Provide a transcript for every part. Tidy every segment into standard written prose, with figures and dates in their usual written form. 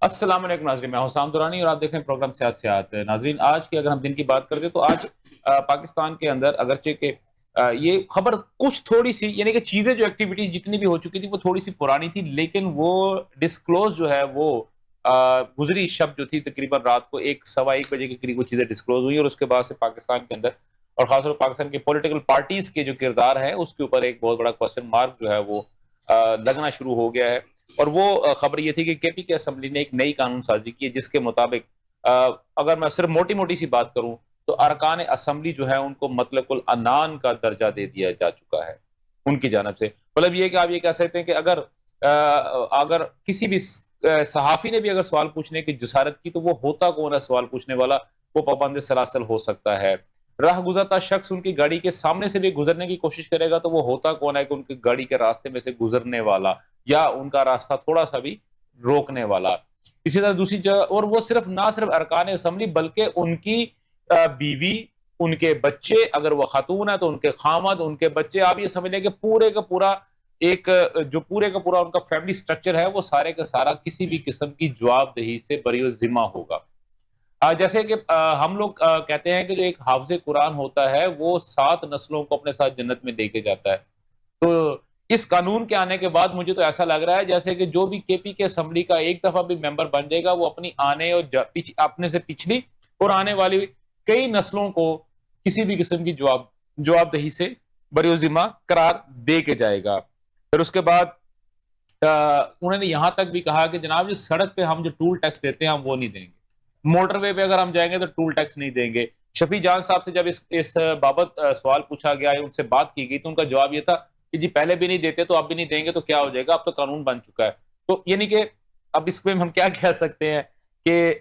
السلام علیکم ناظرین، میں حسام دورانی اور آپ دیکھ رہے ہیں پروگرام سیاست ناظرین۔ آج کی اگر ہم دن کی بات کرتے تو آج پاکستان کے اندر اگرچہ کہ یہ خبر کچھ تھوڑی سی یعنی کہ چیزیں جو ایکٹیویٹیز جتنی بھی ہو چکی تھی وہ تھوڑی سی پرانی تھی، لیکن وہ ڈسکلوز جو ہے وہ گزری شب جو تھی تقریباً رات کو 1 سوا 1 بجے کے قریب وہ چیزیں ڈسکلوز ہوئی، اور اس کے بعد سے پاکستان کے اندر اور خاص طور پر پاکستان کے پولیٹیکل پارٹیز کے جو کردار ہے اس کے اوپر ایک بہت بڑا کوسچن مارک جو ہے وہ لگنا شروع ہو گیا ہے۔ اور وہ خبر یہ تھی کہ کے پی کے اسمبلی نے ایک نئی قانون سازی کی ہے جس کے مطابق اگر میں صرف موٹی موٹی سی بات کروں تو ارکان اسمبلی جو ہے ان کو مطلق العنان کا درجہ دے دیا جا چکا ہے ان کی جانب سے۔ مطلب یہ کہ آپ یہ کہہ سکتے ہیں کہ اگر کسی بھی صحافی نے بھی اگر سوال پوچھنے کی جسارت کی تو وہ ہوتا کون ہے سوال پوچھنے والا؟ وہ پابند سلاسل ہو سکتا ہے۔ راہ گزرتا شخص ان کی گاڑی کے سامنے سے بھی گزرنے کی کوشش کرے گا تو وہ ہوتا کون ہے کہ ان کی گاڑی کے راستے میں سے گزرنے والا یا ان کا راستہ تھوڑا سا بھی روکنے والا۔ اسی طرح دوسری جگہ، اور وہ نہ صرف ارکان اسمبلی بلکہ ان کی بیوی، ان کے بچے، اگر وہ خاتون ہے تو ان کے خامد، ان کے بچے، آپ یہ سمجھ لیں کہ پورے کا پورا ان کا فیملی سٹرکچر ہے وہ سارے کا سارا کسی بھی قسم کی جواب دہی سے بری ذمہ ہوگا۔ جیسے کہ ہم لوگ کہتے ہیں کہ جو ایک حافظ قرآن ہوتا ہے وہ 7 نسلوں کو اپنے ساتھ جنت میں دے کے جاتا ہے، تو اس قانون کے آنے کے بعد مجھے تو ایسا لگ رہا ہے جیسے کہ جو بھی کے پی کے اسمبلی کا ایک دفعہ بھی ممبر بن جائے گا وہ اپنی آنے اور اپنے سے پچھلی اور آنے والی کئی نسلوں کو کسی بھی قسم کی جواب دہی سے بری ذمہ قرار دے کے جائے گا۔ پھر اس کے بعد انہوں نے یہاں تک بھی کہا کہ جناب جو سڑک پہ ہم جو ٹول ٹیکس دیتے ہیں ہم وہ نہیں دیں گے، موٹر وے پہ اگر ہم جائیں گے تو ٹول ٹیکس نہیں دیں گے۔ شفیع جان صاحب سے جب اس بابت سوال پوچھا گیا ہے، ان سے بات کی گئی تو ان کا جواب یہ تھا کہ جی پہلے بھی نہیں دیتے تو اب بھی نہیں دیں گے تو کیا ہو جائے گا، اب تو قانون بن چکا ہے۔ تو یعنی کہ اب اس میں ہم کیا کہہ سکتے ہیں کہ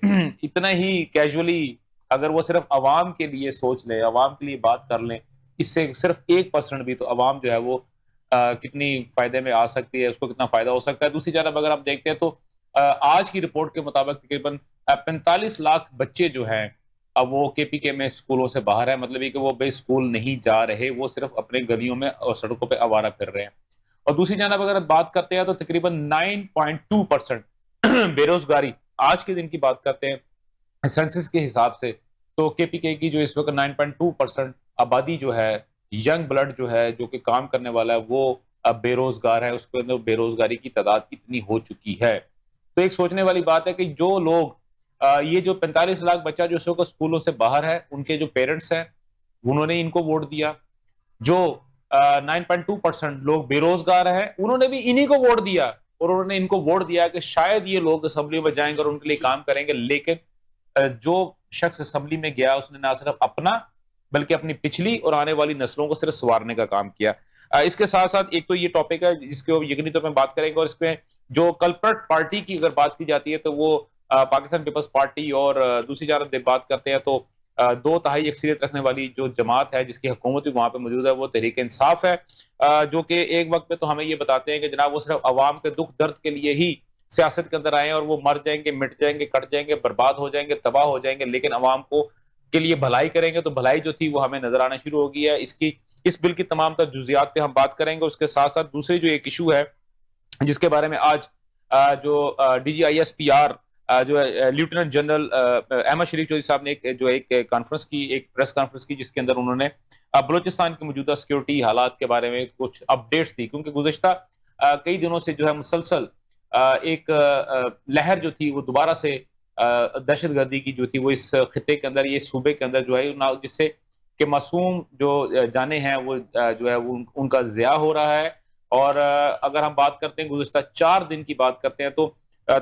اتنا ہی کیجولی اگر وہ صرف عوام کے لیے سوچ لیں، عوام کے لیے بات کر لیں، اس سے صرف 1% بھی تو عوام جو ہے وہ کتنی فائدے میں آ سکتی ہے، اس کو کتنا فائدہ ہو سکتا ہے۔ دوسری جانب اگر ہم دیکھتے ہیں تو آج کی رپورٹ کے مطابق تقریباً 45 لاکھ بچے جو ہیں اب وہ کے پی کے میں اسکولوں سے باہر ہے، مطلب یہ کہ وہ بے اسکول نہیں جا رہے، وہ صرف اپنے گلیوں میں اور سڑکوں پہ آوارہ پھر رہے ہیں۔ اور دوسری جانب اگر بات کرتے ہیں تو تقریباً 9.2% بے روزگاری آج کے دن کی بات کرتے ہیں سینسس کے حساب سے، تو کے پی کے کی جو اس وقت 9.2% آبادی جو ہے، ینگ بلڈ جو ہے جو کہ کام کرنے والا ہے وہ اب بے روزگار ہے، اس کے اندر بے روزگاری کی تعداد اتنی ہو چکی ہے۔ تو ایک سوچنے والی بات ہے کہ جو لوگ یہ جو 45 لاکھ بچہ جو اس وقت اسکولوں سے باہر ہے، ان کے جو پیرنٹس ہیں انہوں نے ان کو ووٹ دیا، جو 9.2% لوگ بے روزگار ہیں انہوں نے بھی انہی کو ووٹ دیا، اور انہوں نے ان کو ووٹ دیا کہ شاید یہ لوگ اسمبلی میں جائیں گے اور ان کے لیے کام کریں گے، لیکن جو شخص اسمبلی میں گیا اس نے نہ صرف اپنا بلکہ اپنی پچھلی اور آنے والی نسلوں کو صرف سنوارنے کا کام کیا۔ اس کے ساتھ ساتھ ایک تو یہ ٹاپک ہے جس کے یقینی طور پر بات کریں گے، اور اس میں جو کلپرٹ پارٹی کی اگر بات کی جاتی ہے تو وہ پاکستان پیپلز پارٹی، اور دوسری جانب بات کرتے ہیں تو 2 تہائی اکثریت رکھنے والی جو جماعت ہے جس کی حکومت بھی وہاں پہ موجود ہے وہ تحریک انصاف ہے، جو کہ ایک وقت میں تو ہمیں یہ بتاتے ہیں کہ جناب وہ صرف عوام کے دکھ درد کے لیے ہی سیاست کے اندر آئے ہیں، اور وہ مر جائیں گے، مٹ جائیں گے، کٹ جائیں گے، برباد ہو جائیں گے، تباہ ہو جائیں گے، لیکن عوام کو کے لیے بھلائی کریں گے۔ تو بھلائی جو تھی وہ ہمیں نظر آنا شروع ہو گئی ہے۔ اس بل کی تمام تر جزیات پہ ہم بات کریں گے۔ اس کے ساتھ ساتھ دوسری جو ایک ایشو ہے جس کے بارے میں آج جو D G I S P R جو لیفٹیننٹ جنرل احمد شریف چودھری صاحب نے ایک کانفرنس کی، ایک پریس کانفرنس کی، جس کے اندر انہوں نے بلوچستان کی موجودہ سیکیورٹی حالات کے بارے میں کچھ اپڈیٹس دی، کیونکہ گزشتہ کئی دنوں سے جو ہے مسلسل ایک لہر جو تھی وہ دوبارہ سے دہشت گردی کی جو تھی وہ اس خطے کے اندر، یہ صوبے کے اندر جو ہے، جس سے کہ معصوم جو جانیں ہیں وہ جو ہے ان کا ضیاع ہو رہا ہے۔ اور اگر ہم بات کرتے ہیں گزشتہ 4 دن کی بات کرتے ہیں تو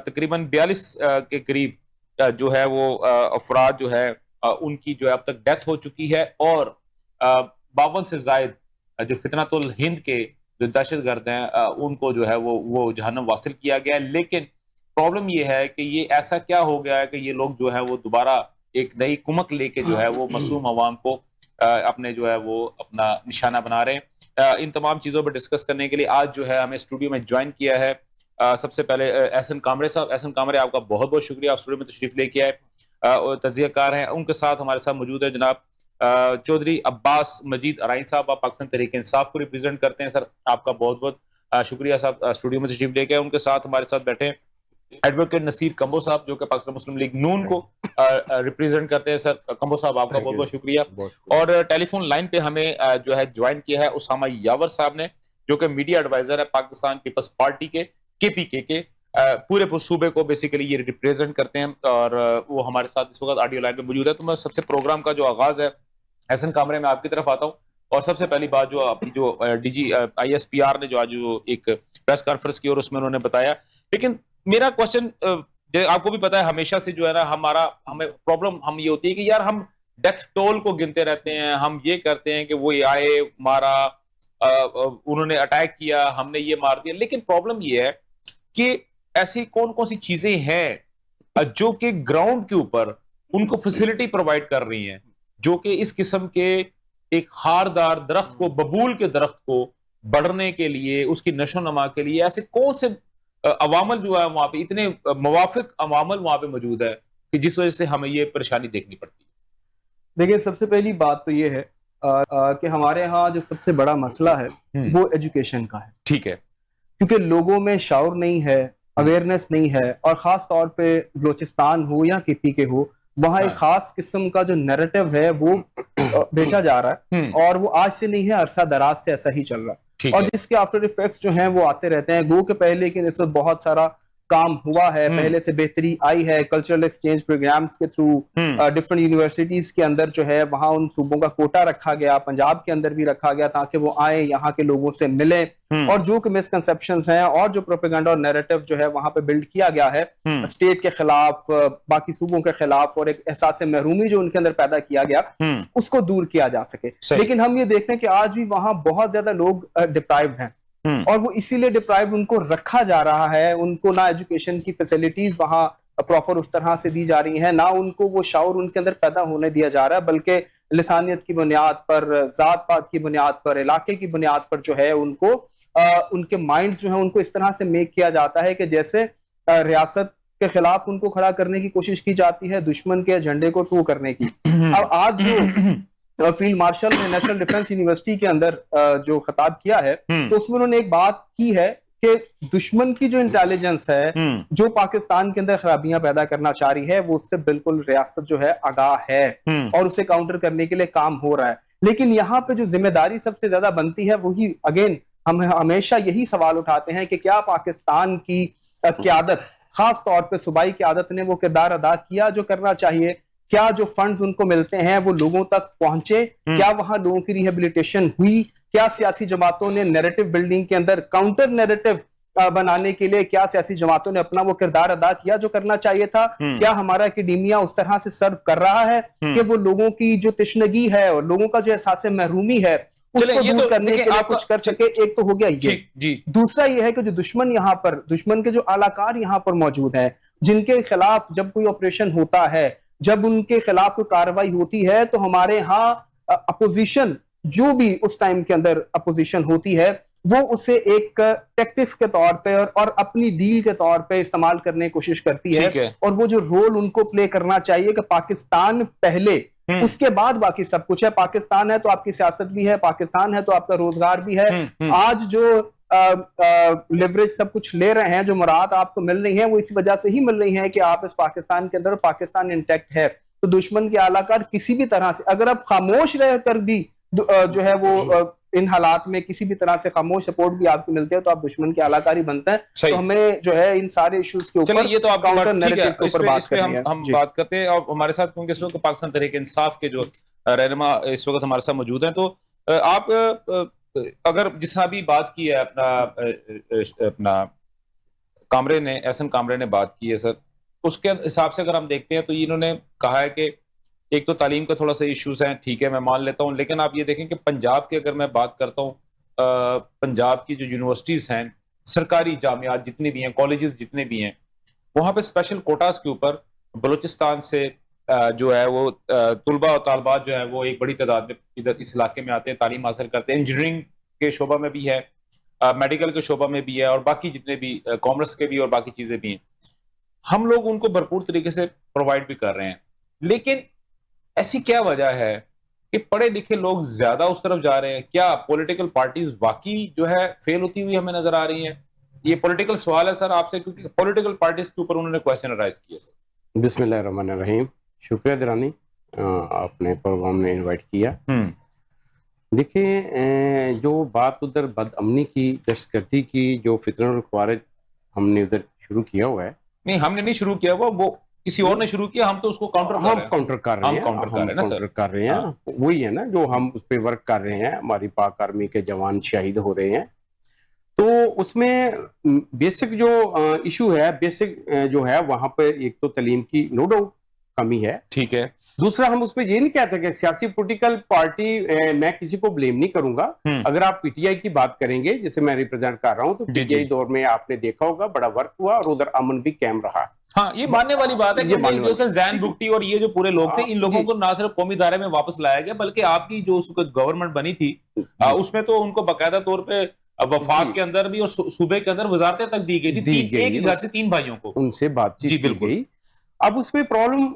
تقریباً 42 کے قریب جو ہے وہ افراد جو ہے ان کی جو ہے اب تک ڈیتھ ہو چکی ہے، اور 52 سے زائد جو فتنۃ الہند کے جو دہشت گرد ہیں ان کو جو ہے وہ جہنم واصل کیا گیا ہے۔ لیکن پرابلم یہ ہے کہ یہ ایسا کیا ہو گیا ہے کہ یہ لوگ جو ہے وہ دوبارہ ایک نئی کمک لے کے جو ہے وہ معصوم عوام کو اپنے جو ہے وہ اپنا نشانہ بنا رہے ہیں۔ ان تمام چیزوں پر ڈسکس کرنے کے لیے آج جو ہے ہمیں اسٹوڈیو میں جوائن کیا ہے سب سے پہلے احسن کامرے صاحب۔ احسن کامرے، آپ کا بہت بہت شکریہ، آپ اسٹوڈیو میں تشریف لے کے آئے اور تجزیہ کار ہیں۔ ان کے ساتھ ہمارے ساتھ موجود ہے جناب چودھری عباس مجید ارائیں صاحب، آپ پاکستان تحریک انصاف کو ریپرزینٹ کرتے ہیں۔ سر آپ کا بہت بہت شکریہ صاحب اسٹوڈیو میں تشریف لے کے آئے۔ ان کے ساتھ ہمارے ساتھ بیٹھے ایڈوکیٹ نصیر کمبو صاحب جو کہ پاکستان مسلم لیگ نون کو ریپریزنٹ کرتے ہیں. سر کمبو صاحب آپ کا بہت بہت شکریہ. اور ٹیلی فون لائن پہ ہمیں جو ہے جوائن کیا ہے اسامہ یاور صاحب نے, جو کہ میڈیا ایڈوائزر ہے پاکستان پیپلز پارٹی کے پی کے پورے صوبے کو بیسیکلی یہ ریپریزنٹ کرتے ہیں, اور وہ ہمارے ساتھ اس وقت آڈیو لائن پہ موجود ہے. تو میں سب سے پروگرام کا جو آغاز ہے احسن کامرے میں آپ کی طرف آتا ہوں, اور سب سے پہلی بات جو آپ کی جو D G I S P R نے جو آج ایک پریس کانفرنس کی اور اس میں انہوں نے بتایا, لیکن میرا کوشچن آپ کو بھی پتا ہے ہمیشہ سے جو ہے نا ہمیں پرابلم ہم یہ ہوتی ہے کہ یار ہم ڈیتھ ٹول کو گنتے رہتے ہیں, ہم یہ کرتے ہیں کہ وہ آئے مارا, انہوں نے اٹیک کیا, ہم نے یہ مار دیا, لیکن پرابلم یہ ہے کہ ایسی کون کون سی چیزیں ہیں جو کہ گراؤنڈ کے اوپر ان کو فیسلٹی پرووائڈ کر رہی ہیں, جو کہ اس قسم کے ایک خاردار درخت کو, ببول کے درخت کو بڑھنے کے لیے, اس کی نشو و نما کے لیے ایسے کون سے عوامل جو ہے وہاں پہ, اتنے موافق عوامل وہاں پہ موجود ہے کہ جس وجہ سے ہمیں یہ پریشانی دیکھنی پڑتی ہے. دیکھیں, سب سے پہلی بات تو یہ ہے کہ ہمارے ہاں جو سب سے بڑا مسئلہ ہے وہ ایجوکیشن کا ہے. ٹھیک ہے, کیونکہ لوگوں میں شعور نہیں ہے, اویئرنیس نہیں ہے, اور خاص طور پہ بلوچستان ہو یا کے پی کے ہو, وہاں ایک خاص قسم کا جو نیریٹو ہے وہ بیچا جا رہا ہے, اور وہ آج سے نہیں ہے, عرصہ دراز سے ایسا ہی چل رہا ہے, اور جس کے آفٹر ایفیکٹس جو ہیں وہ آتے رہتے ہیں. گو کہ پہلے لیکن اس وقت بہت سارا کام ہوا ہے, پہلے سے بہتری آئی ہے کلچرل ایکسچینج پروگرامز کے تھرو, ڈفرنٹ یونیورسٹیز کے اندر جو ہے وہاں ان صوبوں کا کوٹا رکھا گیا, پنجاب کے اندر بھی رکھا گیا تاکہ وہ آئیں, یہاں کے لوگوں سے ملیں, اور جو کہ مسکنسپشنز ہیں اور جو پروپیگنڈا اور نیریٹو جو ہے وہاں پہ بلڈ کیا گیا ہے اسٹیٹ کے خلاف, باقی صوبوں کے خلاف, اور ایک احساس محرومی جو ان کے اندر پیدا کیا گیا اس کو دور کیا جا سکے. لیکن ہم یہ دیکھتے ہیں کہ آج بھی وہاں بہت زیادہ لوگ ڈپرائیوڈ ہیں, اور وہ اسی لیے ڈپرائیوڈ ان کو رکھا جا رہا ہے. ان کو نہ ایجوکیشن کی فیسلٹیز وہاں پراپر اس طرح سے دی جا رہی ہیں, نہ ان کو وہ شعور ان کے اندر پیدا ہونے دیا جا رہا ہے, بلکہ لسانیت کی بنیاد پر, ذات پات کی بنیاد پر, علاقے کی بنیاد پر جو ہے ان کو ان کے مائنڈ جو ہیں ان کو اس طرح سے میک کیا جاتا ہے کہ جیسے ریاست کے خلاف ان کو کھڑا کرنے کی کوشش کی جاتی ہے, دشمن کے جھنڈے کو ٹو کرنے کی. اب آج جو فیلڈ مارشل نے نیشنل ڈیفنس یونیورسٹی کے اندر جو خطاب کیا ہے, تو اس میں انہوں نے ایک بات کی ہے کہ دشمن کی جو انٹیلیجنس ہے جو پاکستان کے اندر خرابیاں پیدا کرنا چاہ رہی ہے, وہ اس سے بالکل ریاست جو ہے آگاہ ہے, اور اسے کاؤنٹر کرنے کے لیے کام ہو رہا ہے. لیکن یہاں پہ جو ذمہ داری سب سے زیادہ بنتی ہے وہی, اگین ہم ہمیشہ یہی سوال اٹھاتے ہیں کہ کیا پاکستان کی قیادت, خاص طور پہ صوبائی قیادت نے وہ کردار ادا کیا جو کرنا چاہیے؟ کیا جو فنڈز ان کو ملتے ہیں وہ لوگوں تک پہنچے؟ کیا وہاں لوگوں کی ریہیبلیٹیشن ہوئی؟ کیا سیاسی جماعتوں نے نیریٹو بلڈنگ کے اندر کاؤنٹر نیریٹو بنانے کے لیے کیا سیاسی جماعتوں نے اپنا وہ کردار ادا کیا جو کرنا چاہیے تھا؟ کیا ہمارا اکیڈیمیا اس طرح سے سرو کر رہا ہے کہ وہ لوگوں کی جو تشنگی ہے اور لوگوں کا جو احساس محرومی ہے اس کو دور کرنے کے لیے کچھ کر سکے؟ ایک تو ہو گیا یہ. دوسرا یہ ہے کہ جو دشمن یہاں پر, دشمن کے جو اعلی یہاں پر موجود ہیں, جن کے خلاف جب کوئی آپریشن ہوتا ہے, جب ان کے خلاف کوئی کارروائی ہوتی ہے, تو ہمارے ہاں اپوزیشن جو بھی اس ٹائم کے اندر اپوزیشن ہوتی ہے وہ اسے ایک ٹیکٹکس کے طور پہ اور اپنی ڈیل کے طور پہ استعمال کرنے کی کوشش کرتی ہے. اور وہ جو رول ان کو پلے کرنا چاہیے کہ پاکستان پہلے, اس کے بعد باقی سب کچھ ہے. پاکستان ہے تو آپ کی سیاست بھی ہے, پاکستان ہے تو آپ کا روزگار بھی ہے. آج جو لیوریج سب کچھ لے رہے ہیں, جو مراد آپ کو مل رہی ہیں, وہ اسی وجہ سے ہی مل رہی ہیں کہ آپ اس پاکستان کے اندر, پاکستان انٹیکٹ ہے. تو دشمن کے اعلی کار کسی بھی طرح سے, اگر آپ خاموش رہ کر بھی جو ہے وہ ان حالات میں کسی بھی طرح سے خاموش سپورٹ بھی آپ کو ملتے ہیں, تو آپ دشمن کے اعلی کاری بنتے ہیں. تو ہمیں جو ہے ان سارے ایشوز کے اوپر یہ تو آپ کاؤنٹر نیریٹو کے اوپر بات کرنی ہے. ہم بات کرتے ہیں, اور ہمارے ساتھ کیونکہ اس وقت پاکستان تحریک انصاف کے جو رہنما اس وقت ہمارے ساتھ موجود ہیں, تو آپ اگر جس طرح بھی بات کی ہے اپنا کامرے نے, احسن کامرے نے بات کی ہے سر, اس کے حساب سے اگر ہم دیکھتے ہیں تو انہوں نے کہا ہے کہ ایک تو تعلیم کا تھوڑا سا ایشوز ہیں, ٹھیک ہے میں مان لیتا ہوں, لیکن آپ یہ دیکھیں کہ پنجاب کی اگر میں بات کرتا ہوں, پنجاب کی جو یونیورسٹیز ہیں, سرکاری جامعات جتنے بھی ہیں, کالجز جتنے بھی ہیں, وہاں پہ اسپیشل کوٹاز کے اوپر بلوچستان سے جو ہے وہ طلباء اور طالبات جو ہے وہ ایک بڑی تعداد میں ادھر اس علاقے میں آتے ہیں, تعلیم حاصل کرتے ہیں. انجینئرنگ کے شعبہ میں بھی ہے, میڈیکل کے شعبہ میں بھی ہے, اور باقی جتنے بھی کامرس کے بھی اور باقی چیزیں بھی ہیں. ہم لوگ ان کو بھرپور طریقے سے پرووائڈ بھی کر رہے ہیں, لیکن ایسی کیا وجہ ہے کہ پڑھے لکھے لوگ زیادہ اس طرف جا رہے ہیں؟ کیا پولیٹیکل پارٹیز واقعی جو ہے فیل ہوتی ہوئی ہمیں نظر آ رہی ہیں, یہ پولیٹیکل سوال ہے سر آپ سے, کیونکہ پولیٹیکل پارٹیز کے اوپر انہوں نے کوشچن رائز کیے سر. بسم اللہ الرحمن الرحیم. شکریہ درانی, آپ نے پروگرام میں انوائٹ کیا. دیکھیں جو بات ادھر بد امنی کی, دہشت گردی کی, جو فتنہ اور خوارج ہم نے ادھر شروع کیا ہوا ہے, نہیں ہم نے نہیں شروع کیا ہوا, وہ کسی اور نے شروع کیا, ہم تو اس کو کاؤنٹر کر رہے ہیں. وہی ہے نا جو ہم اس پہ ورک کر رہے ہیں. ہماری پاک آرمی کے جوان شہید ہو رہے ہیں, تو اس میں بیسک جو ایشو ہے, بیسک جو ہے وہاں پہ ایک تو تعلیم کی نو ڈاؤٹ کمی ہے. ٹھیک ہے. دوسرا ہم اس پہ یہ نہیں کہتے کہ سیاسی پولیٹیکل پارٹی, میں کسی کو بلیم نہیں کروں گا. اگر آپ پی ٹی آئی کی بات کریں گے جسے میں ریپرزینٹ کر رہا ہوں, تو پی ٹی آئی دور میں آپ نے دیکھا ہوگا بڑا ورک ہوا اور ادھر امن بھی قائم رہا. ہاں یہ ماننے والی بات ہے کہ زین بگٹی اور یہ جو پورے لوگ تھے, ان لوگوں کو نہ صرف قومی دھارے میں واپس لایا گیا, بلکہ آپ کی جو گورنمنٹ بنی تھی اس میں تو ان کو باقاعدہ طور پہ وفاق کے اندر بھی اور صوبے کے اندر وزارتیں تک دی گئی تھی, ایک ہی گھر سے 3 بھائیوں کو, ان سے بات چیت کی گئی. اب اس میں پرابلم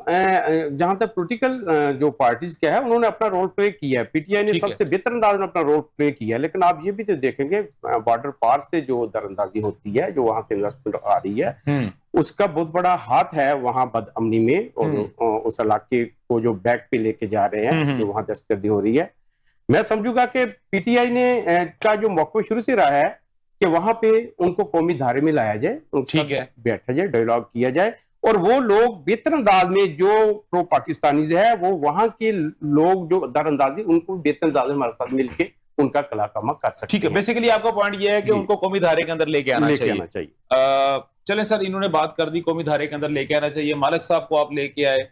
جہاں تک پولیٹیکل جو پارٹیز کیا ہے, انہوں نے اپنا رول پلے کیا ہے. پی ٹی آئی نے سب سے بہتر انداز میں اپنا رول پلے کیا ہے. لیکن آپ یہ بھی تو دیکھیں گے بارڈر پار سے جو در اندازی ہوتی ہے, جو وہاں سے انویسٹمنٹ آ رہی ہے, اس کا بہت بڑا ہاتھ ہے وہاں بد امنی میں, اور اس علاقے کو جو بیک پہ لے کے جا رہے ہیں, جو وہاں دہشت گردی ہو رہی ہے. میں سمجھوں گا کہ پی ٹی آئی نے کا جو موقف شروع سے رہا ہے کہ وہاں پہ ان کو قومی دھارے میں لایا جائے, بیٹھا جائے, ڈائیلاگ کیا جائے, اور وہ لوگ بہتر انداز میں جو پرو پاکستانیز ہے, وہ وہاں کے لوگ جو در اندازی, ان کو بہتر انداز میں ہمارے ساتھ مل کے ان کا کلاکامہ کر سکتے ہیں. ٹھیک ہے. بیسیکلی آپ کا پوائنٹ یہ ہے کہ ان کو قومی دھارے کے اندر لے کے آنا چاہیے. چلیں سر, انہوں نے بات کر دی قومی دھارے کے اندر لے کے آنا چاہیے. مالک صاحب کو آپ لے کے آئے,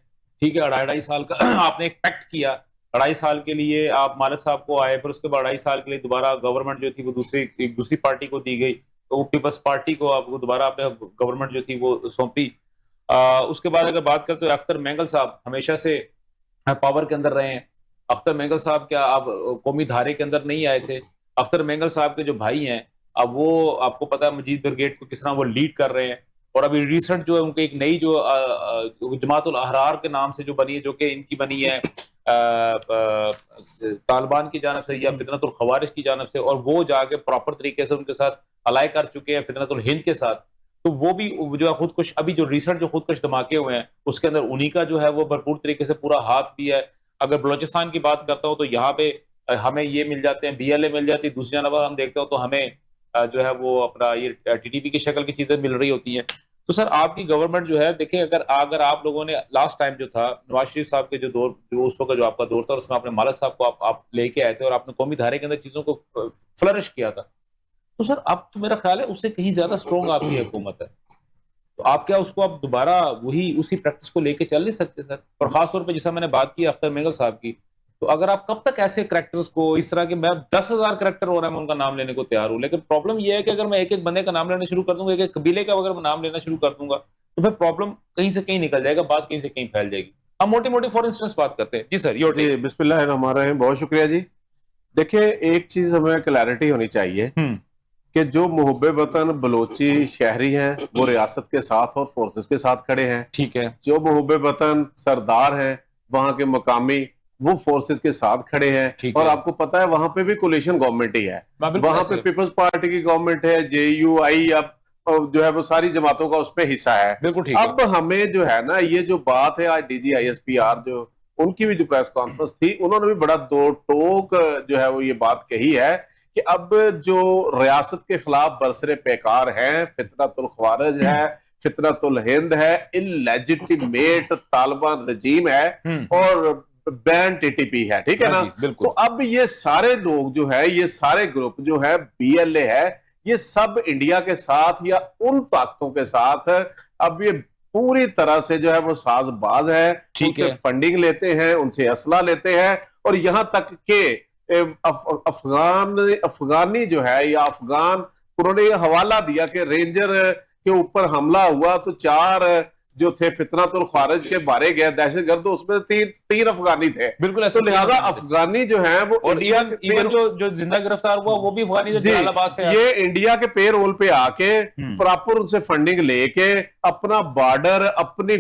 ٹھیک ہے, 2.5 سال کا آپ نے ایک پیکٹ کیا, 2.5 سال کے لیے آپ مالک صاحب کو آئے, پھر اس کے بعد 2.5 سال کے لیے دوبارہ گورنمنٹ جو تھی وہ دوسری پارٹی کو دی گئی, تو وہ پیپلز پارٹی کو آپ کو دوبارہ آپ نے گورنمنٹ جو تھی وہ سونپی. اس کے بعد اگر بات کرتے ہیں اختر مینگل صاحب ہمیشہ سے پاور کے اندر رہے ہیں. اختر مینگل صاحب کیا آپ قومی دھارے کے اندر نہیں آئے تھے؟ اختر مینگل صاحب کے جو بھائی ہیں, اب وہ آپ کو پتا ہے مجید بریگیڈ کو کس طرح وہ لیڈ کر رہے ہیں, اور ابھی ریسنٹ جو ہے ان کی ایک نئی جو جماعت الاحرار کے نام سے جو بنی ہے, جو کہ ان کی بنی ہے طالبان کی جانب سے یا فتنۃ الخوارج کی جانب سے, اور وہ جا کے پراپر طریقے سے ان کے ساتھ الائی کر چکے ہیں فتنۃ الہند کے ساتھ. تو وہ بھی جو ہے خودکش, ابھی جو ریسنٹ جو خودکش دھماکے ہوئے ہیں اس کے اندر انہی کا جو ہے وہ بھرپور طریقے سے پورا ہاتھ بھی ہے. اگر بلوچستان کی بات کرتا ہوں تو یہاں پہ ہمیں یہ مل جاتے ہیں, بی ایل اے مل جاتی ہے, دوسری جانب ہم دیکھتے ہو تو ہمیں جو ہے وہ اپنا یہ ٹی ٹی پی کی شکل کی چیزیں مل رہی ہوتی ہیں. تو سر آپ کی گورنمنٹ جو ہے دیکھیں, اگر آپ لوگوں نے لاسٹ ٹائم جو تھا نواز شریف صاحب کے جو دور, جو اس وقت جو آپ کا دور تھا, اس میں آپ نے مالک صاحب کو آپ لے کے آئے تھے اور آپ نے قومی دھارے کے اندر چیزوں کو فلرش کیا تھا. تو سر اب تو میرا خیال ہے اس سے کہیں زیادہ اسٹرانگ آپ کی حکومت ہے, تو آپ کیا اس کو اب دوبارہ اسی پریکٹس کو لے کے چل نہیں سکتے سر؟ اور خاص طور پہ جیسا میں نے بات کی اختر مینگل صاحب کی, تو اگر آپ کب تک ایسے کریکٹرز کو اس طرح کے, میں 10,000 کریکٹر ہو رہا ہے میں ان کا نام لینے کو تیار ہوں, لیکن پرابلم یہ ہے کہ اگر میں ایک بندے کا نام لینا شروع کر دوں گا, ایک قبیلے کا اگر میں نام لینا شروع کر دوں گا, تو پھر پرابلم کہیں سے کہیں نکل جائے گا, بات کہیں سے کہیں پھیل جائے گی. ہم موٹی فار انسٹنس بات کرتے ہیں. جی سر, جی بسم اللہ الرحمن الرحیم. بہت شکریہ جی. دیکھیں ایک چیز ہمیں کلیئرٹی ہونی چاہیے کہ جو محب وطن بلوچی شہری ہیں وہ ریاست کے ساتھ اور فورسز کے ساتھ کھڑے ہیں. ٹھیک ہے. جو محب وطن سردار ہیں وہاں کے مقامی, وہ فورسز کے ساتھ کھڑے ہیں. اور آپ کو پتا ہے وہاں پہ بھی کولیشن گورنمنٹ ہی ہے, وہاں پہ پیپلز پارٹی کی گورنمنٹ ہے, جے یو آئی اب جو ہے وہ ساری جماعتوں کا اس پہ حصہ ہے. اب ہمیں جو ہے نا یہ جو بات ہے, آج D G I S P R جو ان کی بھی جو پریس کانفرنس تھی, انہوں نے بھی بڑا دو ٹوک جو ہے وہ یہ بات کہی ہے کہ اب جو ریاست کے خلاف برسر پیکار ہیں, فتنۃ الخوارج ہے, فتنۃ الہند ہے, انلیجیٹیمیٹ طالبان رجیم ہے, اور بین ٹی ٹی پی ہے, ٹھیک ہے نا. تو اب یہ سارے لوگ جو ہے, یہ سارے گروپ جو ہے, بی ایل اے ہے, یہ سب انڈیا کے ساتھ یا ان طاقتوں کے ساتھ اب یہ پوری طرح سے جو ہے وہ ساز باز ہے, ان سے فنڈنگ لیتے ہیں, ان سے اسلحہ لیتے ہیں, اور یہاں تک کہ افغانی جو ہے یا افغان, انہوں نے یہ حوالہ دیا کہ رینجر کے اوپر حملہ ہوا تو 4 جو تھے فتنۃ الخوارج کے مارے گئے دہشت گرد, اس میں 3 افغانی تھے. بالکل. تو لہذا افغانی جو ہیں وہ, اور ایون جو زندہ گرفتار ہوا وہ بھی افغانی تھے, جلال آباد سے. یہ انڈیا کے پے رول پہ آ کے پراپر ان سے فنڈنگ لے کے اپنا بارڈر, اپنی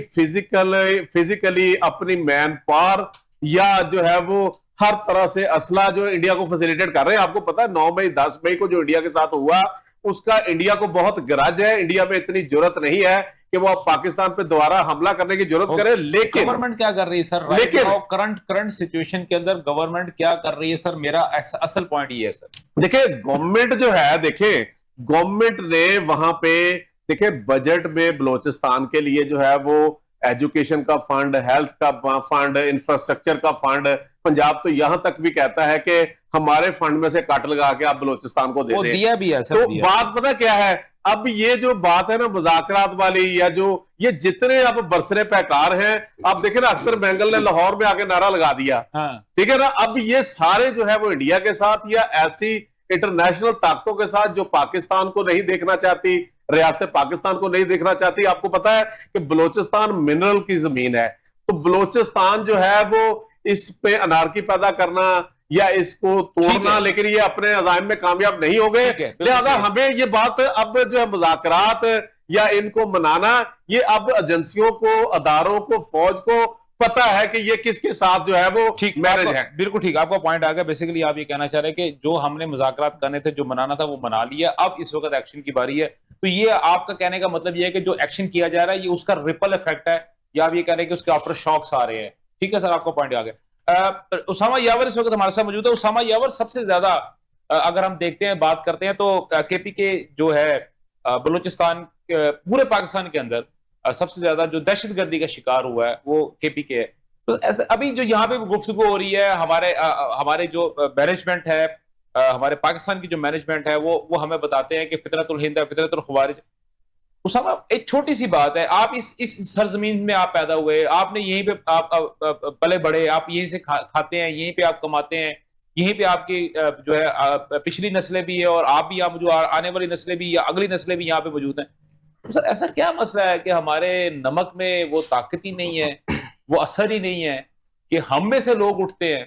فزیکلی اپنی مین پاور, یا جو ہے وہ ہر طرح سے اسلحہ جو انڈیا کو فیسیلیٹیٹ کر رہے ہیں. آپ کو پتا ہے 9 مئی 10 مئی کو جو انڈیا کے ساتھ ہوا, اس کا انڈیا کو بہت گرج ہے, انڈیا میں اتنی ضرورت نہیں ہے کہ وہ اب پاکستان پہ دوبارہ حملہ کرنے کی ضرورت کرے. لیکن گورنمنٹ کیا کر رہی ہے سر, کرنٹ سچویشن کے اندر گورنمنٹ کیا کر رہی ہے سر؟ میرا اصل پوائنٹ یہ ہے سر, دیکھیں گورنمنٹ جو ہے, دیکھیں گورنمنٹ نے وہاں پہ دیکھیں بجٹ میں بلوچستان کے لیے جو ہے وہ ایجوکیشن کا فنڈ, ہیلتھ کا فنڈ, انفراسٹرکچر کا فنڈ, پنجاب تو یہاں تک بھی کہتا ہے کہ ہمارے فنڈ میں سے کٹ لگا کے آپ بلوچستان کو دے دیں. دیا بھی ہے سر. تو بات پتہ کیا ہے, اب یہ جو بات ہے نا مذاکرات والی, یا جو یہ جتنے اب برسرے پیکار ہیں, آپ دیکھیں نا اختر بینگل نے لاہور میں آ کے نعرہ لگا دیا, ٹھیک ہے نا, اب یہ سارے جو ہے وہ انڈیا کے ساتھ یا ایسی انٹرنیشنل طاقتوں کے ساتھ جو پاکستان کو نہیں دیکھنا چاہتی, ریاست پاکستان کو نہیں دیکھنا چاہتی. آپ کو پتا ہے کہ بلوچستان منرل کی زمین ہے, تو بلوچستان جو ہے وہ اس پہ انارکی پیدا کرنا یا اس کو توڑنا, لیکن یہ اپنے عزائم میں کامیاب نہیں ہو گئے. لہذا ہمیں یہ بات اب جو ہے مذاکرات یا ان کو منانا, یہ اب ایجنسیوں کو, اداروں کو, فوج کو پتا ہے کہ یہ کس کے ساتھ جو ہے وہ میرج ہے. بالکل ٹھیک, آپ کا پوائنٹ آ گیا. بیسیکلی آپ یہ کہنا چاہ رہے ہیں کہ جو ہم نے مذاکرات کرنے تھے, جو منانا تھا وہ منا لیا, اب اس وقت ایکشن کی باری ہے. تو یہ آپ کا کہنے کا مطلب یہ ہے کہ جو ایکشن کیا جا رہا ہے یہ اس کا ریپل ایفیکٹ ہے, یا آپ یہ کہہ رہے ہیں کہ اس کے آفٹر شاکس آ رہے ہیں. ٹھیک ہے سر, آپ کا پوائنٹ آ گیا. اسامہ یاور اس وقت ہمارے ساتھ موجود ہے. اسامہ یاور, سب سے زیادہ اگر ہم دیکھتے ہیں, بات کرتے ہیں تو کے پی کے جو ہے بلوچستان, پورے پاکستان کے اندر سب سے زیادہ جو دہشت گردی کا شکار ہوا ہے وہ کے پی کے ہے. تو ایسے ابھی جو یہاں پہ گفتگو ہو رہی ہے, ہمارے جو مینجمنٹ ہے, ہمارے پاکستان کی جو مینجمنٹ ہے وہ ہمیں بتاتے ہیں کہ فطرت الہند ہے, فطرت الخوارج. اسامہ ایک چھوٹی سی بات ہے, آپ اس سرزمین میں آپ پیدا ہوئے, آپ نے یہیں پہ آپ پلے بڑے, آپ یہیں سے کھاتے ہیں, یہیں پہ آپ کماتے ہیں, یہیں پہ آپ کی جو ہے پچھلی نسلیں بھی ہے, اور آپ بھی, آپ جو آنے والی نسلیں بھی یا اگلی نسلیں بھی یہاں پہ موجود ہیں. سر ایسا کیا مسئلہ ہے کہ ہمارے نمک میں وہ طاقت ہی نہیں ہے, وہ اثر ہی نہیں ہے کہ ہم میں سے لوگ اٹھتے ہیں,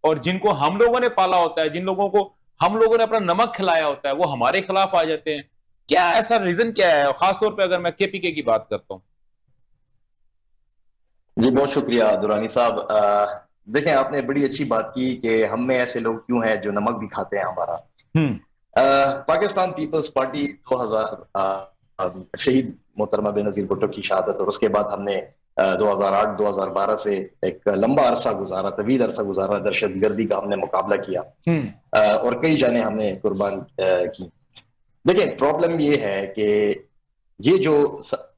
اور جن کو ہم لوگوں نے پالا ہوتا ہے, جن لوگوں کو ہم لوگوں نے اپنا نمک کھلایا ہوتا ہے, وہ ہمارے خلاف آ جاتے ہیں؟ کیا ایسا ریزن کیا ہے, خاص طور پہ اگر میں کے پی کے کی بات کرتا ہوں؟ جی بہت شکریہ درانی صاحب. دیکھیں آپ نے بڑی اچھی بات کی کہ ہم میں ایسے لوگ کیوں ہیں جو نمک بھی کھاتے ہیں ہمارا. پاکستان پیپلز پارٹی 2000 شہید محترمہ بے نظیر بھٹو کی شہادت, اور اس کے بعد ہم نے 2008-2012 سے ایک لمبا عرصہ گزارا, طویل عرصہ گزارا, دہشت گردی کا ہم نے مقابلہ کیا, اور کئی جانیں ہم نے قربان کی. دیکھیں پرابلم یہ ہے کہ یہ جو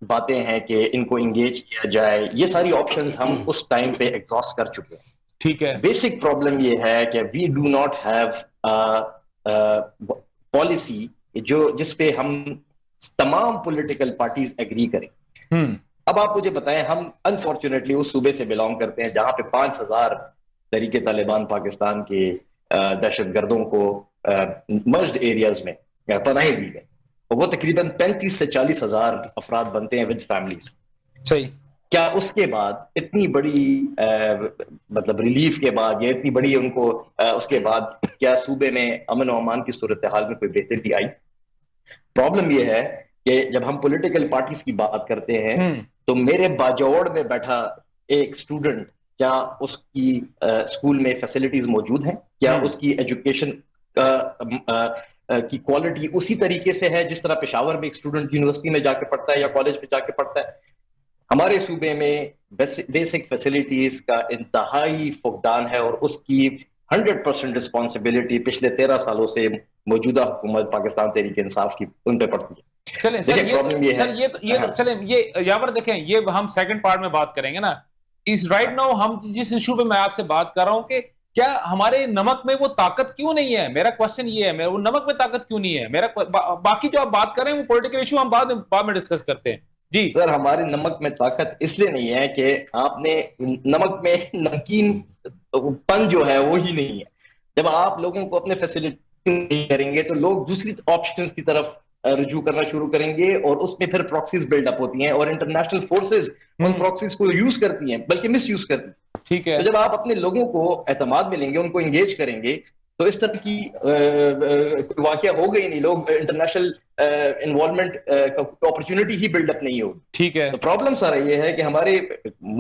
باتیں ہیں کہ ان کو انگیج کیا جائے, یہ ساری آپشنز ہم اس ٹائم پہ ایگزاسٹ کر چکے ہیں. ٹھیک ہے, بیسک پرابلم یہ ہے کہ we do not have policy جس پہ ہم تمام پولیٹیکل پارٹیز ایگری کریں. اب آپ مجھے بتائیں, ہم انفارچونیٹلی اس صوبے سے بلانگ کرتے ہیں جہاں پہ 5000 تحریک طالبان پاکستان کے دہشت گردوں کو مرجڈ ایریاز میں پناہ دی گئی, اور وہ تقریباً 35 سے 40 ہزار افراد بنتے ہیں ود فیملیز. صحیح. کیا اس کے بعد اتنی بڑی مطلب ریلیف کے بعد, یا اتنی بڑی ان کو اس کے بعد کیا صوبے میں امن و امان کی صورتحال میں کوئی بہتری آئی؟ پرابلم یہ ہے کہ جب ہم پولیٹیکل پارٹیز کی بات کرتے ہیں تو میرے باجوڑ میں بیٹھا ایک اسٹوڈنٹ, کیا اس کی اسکول میں فیسلٹیز موجود ہیں؟ کیا اس کی ایجوکیشن کی کوالٹی اسی طریقے سے ہے جس طرح پشاور میں ایک اسٹوڈنٹ یونیورسٹی میں جا کے پڑھتا ہے یا کالج میں جا کے پڑھتا ہے؟ ہمارے صوبے میں بیسک فیسلٹیز کا انتہائی فقدان ہے, اور اس کی 100% رسپانسبلٹی پچھلے 13 سالوں سے موجودہ حکومت پاکستان تحریک انصاف کی ان پہ پڑتی ہے. چلیں سر, یہ یاور دیکھیں, یہ ہم سیکنڈ پارٹ میں بات کریں گے نا. اس رائٹ ناؤ ہم جس ایشو پہ میں آپ سے بات کر رہا ہوں کہ کیا ہمارے نمک میں وہ طاقت کیوں نہیں ہے, میرا کوشچن یہ ہے, وہ نمک میں طاقت کیوں نہیں ہے. میرا باقی جو آپ بات کر رہے ہیں وہ پولیٹیکل ایشو ہم بعد میں ڈسکس کرتے ہیں. جی سر, ہمارے نمک میں طاقت اس لیے نہیں ہے کہ آپ نے نمک میں نمکین پن جو ہے وہی نہیں ہے. جب آپ لوگوں کو اپنے فیسلٹی نہیں کریں گے تو لوگ دوسری آپشنز کی طرف رجوع کرنا شروع کریں گے, اور اس میں پھر پراکسیز بلڈ اپ ہوتی ہیں, اور انٹرنیشنل فورسز ان پراکسیز کو یوز کرتی ہیں, بلکہ مس یوز کرتی ہیں. ٹھیک ہے, جب آپ اپنے لوگوں کو اعتماد میں لیں گے, ان کو انگیج کریں گے, تو اس طرح کی واقعہ ہوگا ہی نہیں, لوگ انٹرنیشنل انوالومنٹ کا اپرچونٹی ہی بلڈ اپ نہیں ہوگی. ٹھیک ہے, تو پرابلم سارا یہ ہے کہ ہمارے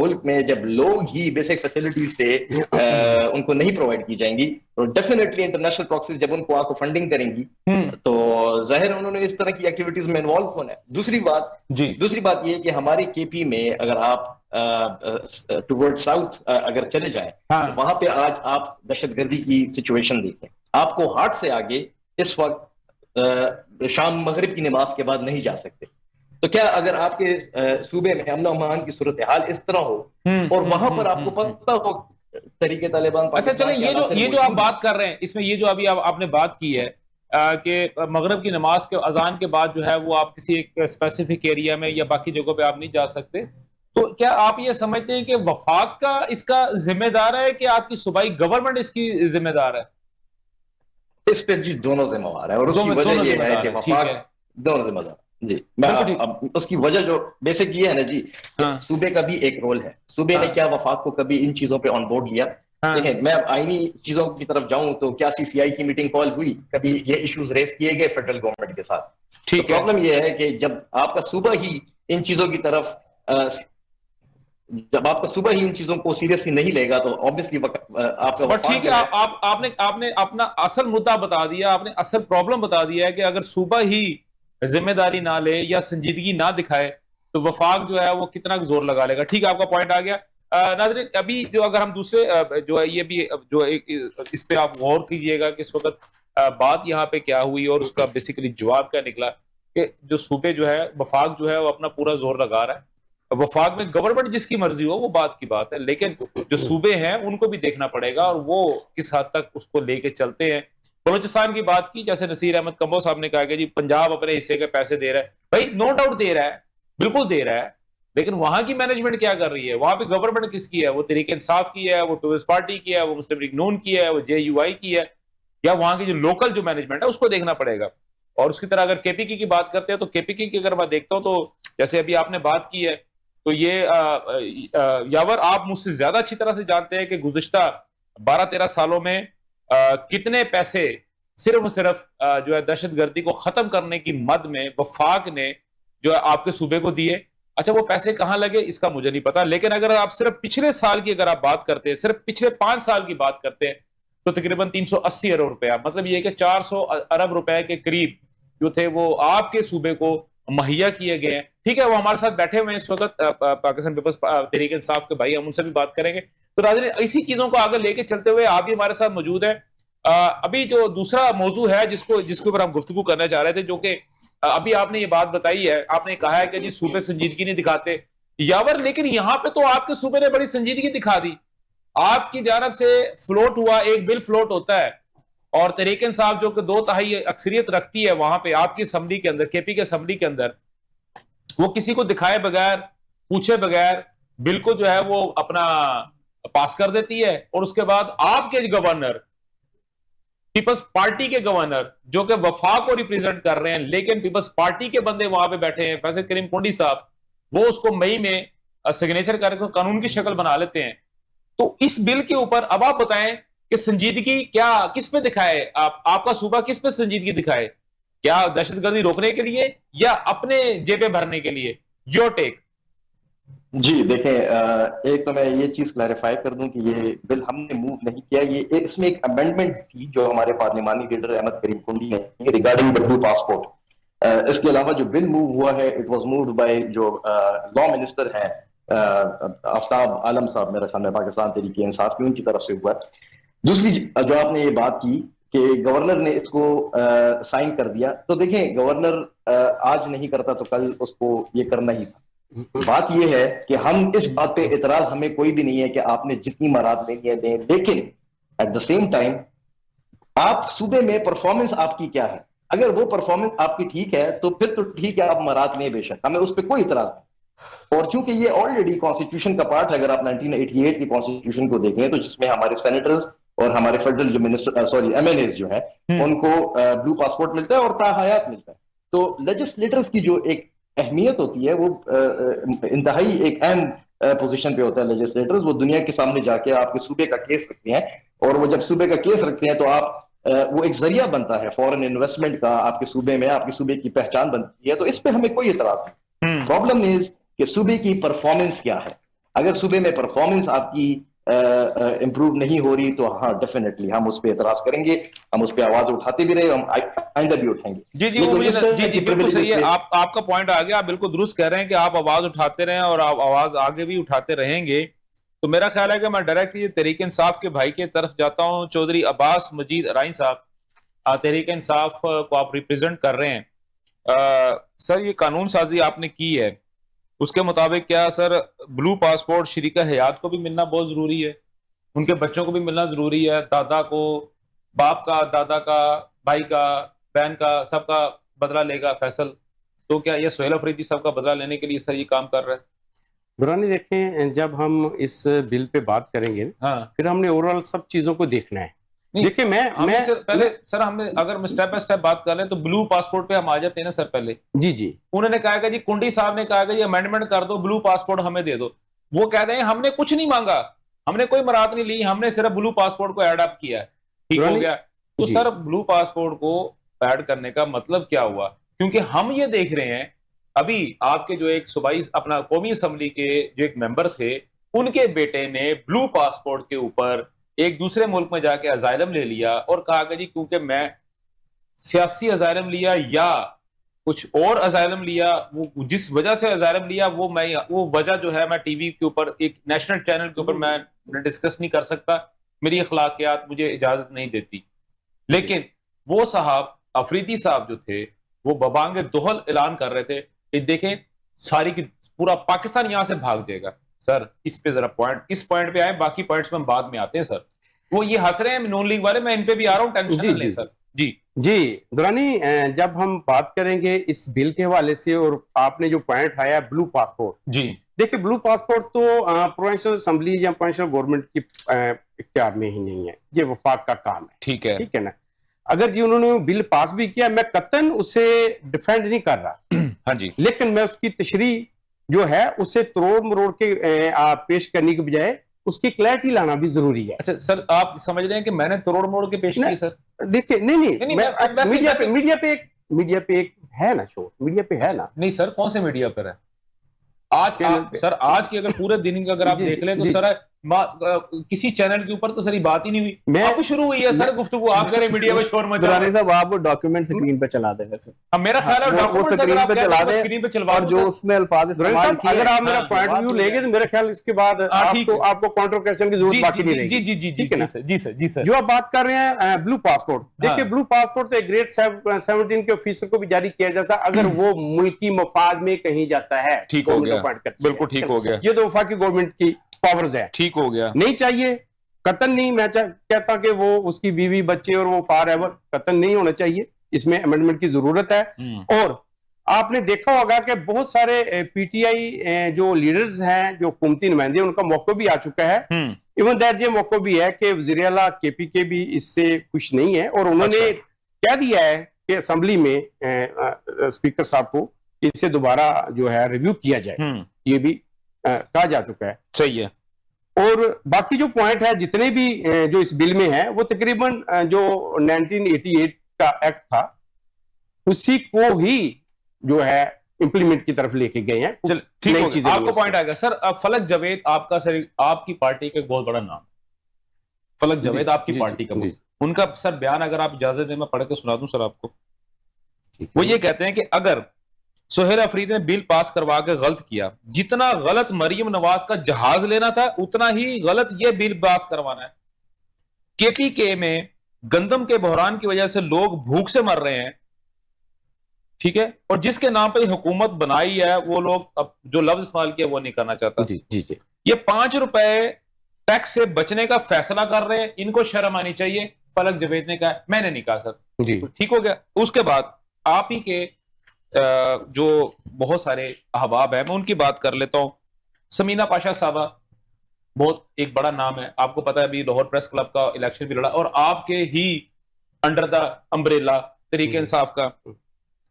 ملک میں جب لوگ ہی بیسک فیسلٹیز سے ان کو نہیں پرووائڈ کی جائیں گی, تو ڈیفینیٹلی انٹرنیشنل پراکسیز جب ان کو آ کو فنڈنگ کریں گی تو ظاہر انہوں نے اس طرح کی ایکٹیویٹیز میں انوالو ہونا ہے. دوسری بات یہ کہ ہمارے کے پی میں اگر آپ ٹورڈ ساؤتھ اگر چلے جائیں تو وہاں پہ آج آپ دہشت گردی کی سچویشن دیکھیں. آپ کو ہارٹ سے آگے اس وقت شام مغرب کی نماز کے بعد نہیں جا سکتے. تو کیا اگر آپ کے صوبے میں امن و امان کی صورتحال اس طرح ہو اور وہاں پر آپ کو پتہ ہو طریقے طالبان. اچھا چلیں, یہ جو آپ بات کر رہے ہیں اس میں یہ جو ابھی آپ نے بات کی ہے کہ مغرب کی نماز کے اذان کے بعد جو ہے وہ آپ کسی ایک اسپیسیفک ایریا میں یا باقی جگہوں پہ آپ نہیں جا سکتے, تو کیا آپ یہ سمجھتے ہیں کہ وفاق کا اس کا ذمہ دار ہے کہ آپ کی صوبائی گورنمنٹ اس کی ذمہ دار ہے؟ اس پہ جی دونوں ذمہ دار ہیں, اور اس کی وجہ یہ ہے کہ وفاق دونوں ذمہ دار. جی اس کی وجہ جو بیسک یہ ہے نا جی, صوبے کا بھی ایک رول ہے. صوبے نے کیا وفاق کو کبھی ان چیزوں پہ آن بورڈ لیا؟ دیکھیں, میں آئینی چیزوں کی طرف جاؤں تو کیا سی سی آئی کی میٹنگ کال ہوئی, کبھی یہ ایشوز ریز کیے گئے فیڈرل گورنمنٹ کے ساتھ؟ پرابلم یہ ہے کہ جب آپ کا صوبہ ہی ان چیزوں کی طرف جب آپ کا صوبہ ہی ان چیزوں کو سیریسلی نہیں لے گا تو obviously آپ کا ٹھیک ہے, آپ نے اپنا اصل مدعا بتا دیا, آپ نے اصل پرابلم بتا دیا ہے کہ اگر صوبہ ہی ذمہ داری نہ لے یا سنجیدگی نہ دکھائے تو وفاق جو ہے وہ کتنا زور لگا لے گا. ٹھیک ہے, آپ کا پوائنٹ آ گیا. ناظرین, ابھی جو اگر ہم دوسرے جو ہے یہ بھی جو اس پہ آپ غور کیجئے گا کہ اس وقت بات یہاں پہ کیا ہوئی اور اس کا بیسیکلی جواب کیا نکلا کہ جو صوبے جو ہے وفاق جو ہے وہ اپنا پورا زور لگا رہا ہے. وفاق میں گورنمنٹ جس کی مرضی ہو وہ بات کی بات ہے, لیکن جو صوبے ہیں ان کو بھی دیکھنا پڑے گا اور وہ کس حد تک اس کو لے کے چلتے ہیں. بلوچستان کی بات کی, جیسے نصیر احمد کمبو صاحب نے کہا کہ جی پنجاب اپنے حصے کے پیسے دے رہا ہے. بھائی نو ڈاؤٹ دے رہا ہے, بالکل دے رہا ہے, لیکن وہاں کی مینجمنٹ کیا کر رہی ہے؟ وہاں پہ گورنمنٹ کس کی ہے؟ وہ تحریک انصاف کی ہے, وہ پیپلز پارٹی کی ہے, وہ مسلم لیگ نون کی ہے, وہ JUI کی ہے, یا وہاں کی جو لوکل جو مینجمنٹ ہے اس کو دیکھنا پڑے گا. اور اس کی طرح اگر KPK کی بات کرتے ہیں تو KPK کی اگر میں دیکھتا ہوں تو جیسے ابھی آپ نے بات کی ہے تو یہ یاور آپ مجھ سے زیادہ اچھی طرح سے جانتے ہیں کہ گزشتہ 12-13 سالوں میں کتنے پیسے صرف جو ہے دہشت گردی کو ختم کرنے کی مد میں وفاق نے جو ہے آپ کے صوبے کو دیے. اچھا وہ پیسے کہاں لگے اس کا مجھے نہیں پتا, لیکن اگر آپ صرف پچھلے سال کی اگر آپ بات کرتے ہیں, صرف پچھلے 5 سال کی بات کرتے ہیں تو تقریباً 380 ارب روپیہ, مطلب یہ کہ 400 ارب روپے کے قریب جو تھے وہ آپ کے صوبے کو مہیا کیے گئے ہیں. ٹھیک ہے, وہ ہمارے ساتھ بیٹھے ہوئے ہیں اس وقت پاکستان پیپلز تحریک انصاف کے بھائی, ہم ان سے بھی بات کریں گے. تو ناظرین, اسی چیزوں کو آگے لے کے چلتے ہوئے آپ بھی ہمارے ساتھ موجود ہیں. ابھی جو دوسرا موضوع ہے جس کے اوپر ہم گفتگو کرنا چاہ رہے تھے, جو کہ ابھی آپ نے یہ بات بتائی ہے, آپ نے کہا ہے کہ جی صوبے سنجیدگی نہیں دکھاتے یاور, لیکن یہاں پہ تو آپ کے صوبے نے بڑی سنجیدگی دکھا دی. آپ کی جانب سے فلوٹ ہوا, ایک بل فلوٹ ہوتا ہے اور تحریک انصاف جو کہ 2/3 اکثریت رکھتی ہے وہاں پہ آپ کی اسمبلی کے اندر, KP کے اسمبلی کے اندر, وہ کسی کو دکھائے بغیر پوچھے بغیر بل کو جو ہے وہ اپنا پاس کر دیتی ہے. اور اس کے بعد آپ کے گورنر, پیپلز پارٹی کے گورنر جو کہ وفاق کو ریپریزنٹ کر رہے ہیں, لیکن پیپلز پارٹی کے بندے وہاں پہ بیٹھے ہیں, فیصل کریم کنڈی صاحب, وہ اس کو مئی میں سگنیچر کر کے قانون کی شکل بنا لیتے ہیں. تو اس بل کے اوپر اب آپ بتائیں کہ سنجیدگی کیا کس پہ دکھائے, آپ کا صوبہ کس پہ سنجیدگی دکھائے؟ کیا دہشت گردی روکنے کے لیے یا اپنے جیبیں بھرنے کے لیے؟ Your take. جی دیکھیں, ایک تو میں یہ چیز کلیریفائی کر دوں کہ یہ بل ہم نے موو نہیں کیا, یہ اس میں ایک امینڈمنٹ تھی جو ہمارے پارلیمانی لیڈر احمد کریم کنڈی نے ریگارڈنگ دا بلو پاسپورٹ. اس کے علاوہ جو بل موو ہوا ہے اٹ واز مووڈ بائی جو لا منسٹر ہیں آفتاب عالم صاحب, میرے خیال میں پاکستان تحریک انصاف کی, ان کی طرف سے ہوا. دوسری جو آپ نے یہ بات کی کہ گورنر نے اس کو سائن کر دیا, تو دیکھیں گورنر آج نہیں کرتا تو کل اس کو یہ کرنا ہی تھا. بات یہ ہے کہ ہم اس بات پہ اعتراض ہمیں کوئی بھی نہیں ہے کہ آپ نے جتنی مراد لینی ہے دیں, لیکن ایٹ دا سیم ٹائم آپ صوبے میں پرفارمنس آپ کی کیا ہے؟ اگر وہ پرفارمنس آپ کی ٹھیک ہے تو پھر تو ٹھیک ہے, آپ مراد لیں بے شک, ہمیں اس پہ کوئی اعتراض نہیں. اور چونکہ یہ آلریڈی کانسٹیٹیوشن کا پارٹ ہے, اگر آپ 1988 کی کانسٹیٹیوشن کو دیکھیں تو جس میں ہمارے سینیٹرز اور ہمارے فیڈرل جو منسٹر MLAs جو ہیں ان کو بلو پاسپورٹ ملتا ہے اور تا حیات ملتا ہے. تو لیجسلیٹرز کی جو ایک اہمیت ہوتی ہے وہ انتہائی ایک اہم پوزیشن پہ ہوتا ہے. لیجسلیٹرز وہ دنیا کے سامنے جا کے آپ کے صوبے کا کیس رکھتے ہیں, اور وہ جب صوبے کا کیس رکھتے ہیں تو آپ وہ ایک ذریعہ بنتا ہے فورن انویسٹمنٹ کا آپ کے صوبے میں، آپ کے صوبے کی پہچان بنتی ہے، تو اس پہ ہمیں کوئی اعتراض نہیں. پرابلم از کہ صوبے کی پرفارمنس کیا ہے. اگر صوبے میں پرفارمنس آپ کی امپروو نہیں ہو رہی تو ہاں ڈیفینیٹلی ہم اس پہ اعتراض کریں گے، ہم اس پہ آواز اٹھاتے بھی رہے، ہم آئندہ بھی اٹھائیں گے. جی بالکل صحیح ہے، آپ کا پوائنٹ آ گیا، آپ بالکل درست کہہ رہے ہیں کہ آپ آواز اٹھاتے رہیں اور آپ آواز آگے بھی اٹھاتے رہیں گے. تو میرا خیال ہے کہ میں ڈائریکٹلی تحریک انصاف کے بھائی کی طرف جاتا ہوں. چودھری عباس مجید ارائیں صاحب، تحریک انصاف کو آپ ریپرزینٹ کر رہے ہیں. سر یہ قانون سازی آپ نے کی ہے، اس کے مطابق کیا سر بلو پاسپورٹ شریک حیات کو بھی ملنا بہت ضروری ہے، ان کے بچوں کو بھی ملنا ضروری ہے، دادا کو، باپ کا، دادا کا، بھائی کا، بہن کا، سب کا بدلہ لے گا فیصل؟ تو کیا یہ سہیل افریدی صاحب کا بدلہ لینے کے لیے سر یہ کام کر رہا ہے؟ درانی دیکھیں، جب ہم اس بل پہ بات کریں گے پھر ہم نے اوورآل سب چیزوں کو دیکھنا ہے. دیکھیں پہلے سر ہم نے اگر اسٹیپ بائی اسٹیپ بات کر لیں تو بلو پاسپورٹ پہ ہم آ جاتے ہیں نا سر. پہلے جی انہوں نے کہا کہ جی کنڈی صاحب نے کہا کہ یہ امینڈمنٹ کر دو، بلو پاسپورٹ ہمیں دے دو. وہ کہتے ہیں ہم نے کچھ نہیں مانگا، ہم نے کوئی مراد نہیں لی، ہم نے صرف بلو پاسپورٹ کو ایڈ اپ کیا ہے. ٹھیک ہو گیا. تو سر بلو پاسپورٹ کو ایڈ کرنے کا مطلب کیا ہوا؟ کیونکہ ہم یہ دیکھ رہے ہیں ابھی آپ کے جو ایک صوبائی اپنا قومی اسمبلی کے جو ایک ممبر تھے، ان کے بیٹے نے بلو پاسپورٹ کے اوپر ایک دوسرے ملک میں جا کے اسائلم لے لیا اور کہا کہ جی کیونکہ میں سیاسی اسائلم لیا یا کچھ اور اسائلم لیا، وہ جس وجہ سے اسائلم لیا وہ وجہ جو ہے میں ٹی وی کے اوپر ایک نیشنل چینل کے اوپر میں ڈسکس نہیں کر سکتا، میری اخلاقیات مجھے اجازت نہیں دیتی. لیکن وہ صاحب افریدی صاحب جو تھے وہ ببانگ دہل اعلان کر رہے تھے کہ دیکھیں ساری کی پورا پاکستان یہاں سے بھاگ جائے گا. سر اس پہ ذرا اس پوائنٹ پہ آئے، باقی پوائنٹس میں ہم بعد میں آتے ہیں. سر وہ یہ ہنس رہے ہیں نون لیگ والے، میں ان پہ بھی آ رہا ہوں، ٹینشن نہ لیں سر. جی درانی، جب ہم بات کریں گے اس بل کے حوالے سے اور آپ نے جو پوائنٹ آیا بلو پاسپورٹ، جی دیکھیں بلو پاسپورٹ تو پروونشل اسمبلی یا پروونشل گورنمنٹ کی اختیار میں ہی نہیں ہے، یہ وفاق کا کام ہے. ٹھیک ہے نا. اگر جی انہوں نے بل پاس بھی کیا، میں قطعاً اسے ڈیفینڈ نہیں کر رہا، ہاں جی، لیکن میں اس کی تشریح جو ہے اسے تروڑ مروڑ کے پیش کرنے کے بجائے اس کی کلیئرٹی لانا بھی ضروری ہے. اچھا سر آپ سمجھ رہے ہیں کہ میں نے تروڑ موڑ کے پیش کی؟ سر دیکھیں نہیں، میڈیا پہ ایک ہے نا شو، میڈیا پہ ہے نا. نہیں سر کون سے میڈیا پر ہے آج کی اگر پورے دن کا اگر آپ دیکھ لیں تو سر کسی چینل کے اوپر تو سر بات ہی نہیں ہوئی، آپ شروع ہوئی ہے سر گفتگو، آپ کہہ رہے میڈیا میں شور مچا رہے ہیں. صاحب آپ وہ ڈاکیومنٹ سکرین پہ چلا دیں. ویسے میرا خیال ہے ڈاکیومنٹ سکرین پہ چلا دیں اسکرین پہ چلوا دیں، اور جو اس میں الفاظ استعمال کیے اگر آپ میرا پوائنٹ ویو لیں گے تو میرا خیال اس کے بعد آپ کو کاؤنٹر کوسچن کی ضرورت باقی نہیں رہے گی. جی سر جو آپ بات کر رہے ہیں بلو پاسپورٹ، دیکھیں بلو پاسپورٹ تو گریڈ 17 کے آفیسر کو بھی جاری کیا جاتا ہے اگر وہ ملکی مفاد میں کہیں جاتا ہے. ٹھیک ہو گیا، بالکل ٹھیک ہو گیا. یہ تو وفاقی گورنمنٹ کی پاورز ہے. ٹھیک ہو گیا. نہیں چاہیے قطعاً نہیں، میں کہتا کہ وہ اس کی بیوی بچے اور وہ فار ایور قطعاً نہیں ہونا چاہیے، اس میں امینڈمنٹ کی ضرورت ہے. اور آپ نے دیکھا ہوگا کہ بہت سارے پی ٹی آئی جو لیڈرز ہیں، جو حکومتی نمائندے، ان کا موقع بھی آ چکا ہے. ایون دیٹ یہ موقع بھی ہے کہ وزیر اعلیٰ کے پی کے بھی اس سے خوش نہیں ہے اور انہوں نے کہہ دیا ہے کہ اسمبلی میں اسپیکر صاحب کو اس سے دوبارہ جو ہے ریویو کیا جائے، یہ بھی کہا جا چکا ہے. صحیح ہے. اور باقی جو پوائنٹ ہے جتنے بھی جو اس بل میں ہے وہ تقریباً جو 1988 کا ایکٹ تھا اسی کو ہی جو ہے امپلیمنٹ کی طرف لے کے گئے ہیں. ٹھیک ہے، آپ کو پوائنٹ آ گیا. سر فلک جاوید آپ کا سر آپ کی پارٹی کا بہت بڑا نام، فلک جاوید آپ کی پارٹی کا، ان کا سر بیان اگر آپ اجازت دیں میں پڑھ کے سنا دوں سر آپ کو. وہ یہ کہتے ہیں کہ اگر سہیل افریدی نے بل پاس کروا کے غلط کیا، جتنا غلط مریم نواز کا جہاز لینا تھا اتنا ہی غلط یہ بل پاس کروانا ہے. کے پی کے میں گندم کے بحران کی وجہ سے لوگ بھوک سے مر رہے ہیں، ٹھیک ہے، اور جس کے نام پہ حکومت بنائی ہے وہ لوگ اب جو لفظ استعمال کیا وہ نہیں کرنا چاہتا. یہ 5 روپے ٹیکس سے بچنے کا فیصلہ کر رہے ہیں، ان کو شرم آنی چاہیے. فلک جاوید نے کہا میں نے نہیں کہا سر. ٹھیک ہو گیا. اس کے بعد آپ ہی کے جو بہت سارے احباب ہیں میں ان کی بات کر لیتا ہوں. سمینہ پاشا صاحبہ بہت ایک بڑا نام ہے، آپ کو پتا ہے ابھی لاہور پریس کلب کا الیکشن بھی لڑا اور آپ کے ہی under the umbrella Tehreek Insaf کا.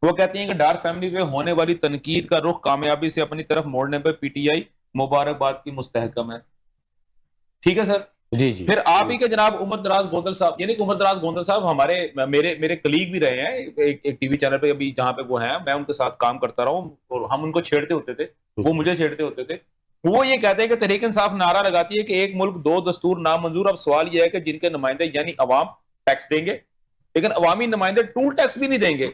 وہ کہتی ہیں کہ ڈار فیملی پہ ہونے والی تنقید کا رخ کامیابی سے اپنی طرف موڑنے پہ پی ٹی آئی مبارکباد کی مستحکم ہے. ٹھیک ہے سر. جی جی پھر آپ ہی کے جناب عمر دراز گوندل صاحب، یعنی کہ عمر دراز گوندل صاحب ہمارے میرے کلیگ بھی رہے ہیں ایک ٹی وی چینل پہ ابھی جہاں پہ وہ ہیں، میں ان کے ساتھ کام کرتا رہا ہوں اور ہم ان کو چھیڑتے ہوتے تھے، وہ مجھے چھیڑتے ہوتے تھے. وہ یہ کہتے ہیں کہ تحریک انصاف نعرہ لگاتی ہے کہ ایک ملک دو دستور نامنظور. اب سوال یہ ہے کہ جن کے نمائندے یعنی عوام ٹیکس دیں گے، لیکن عوامی نمائندے ٹول ٹیکس بھی نہیں دیں گے،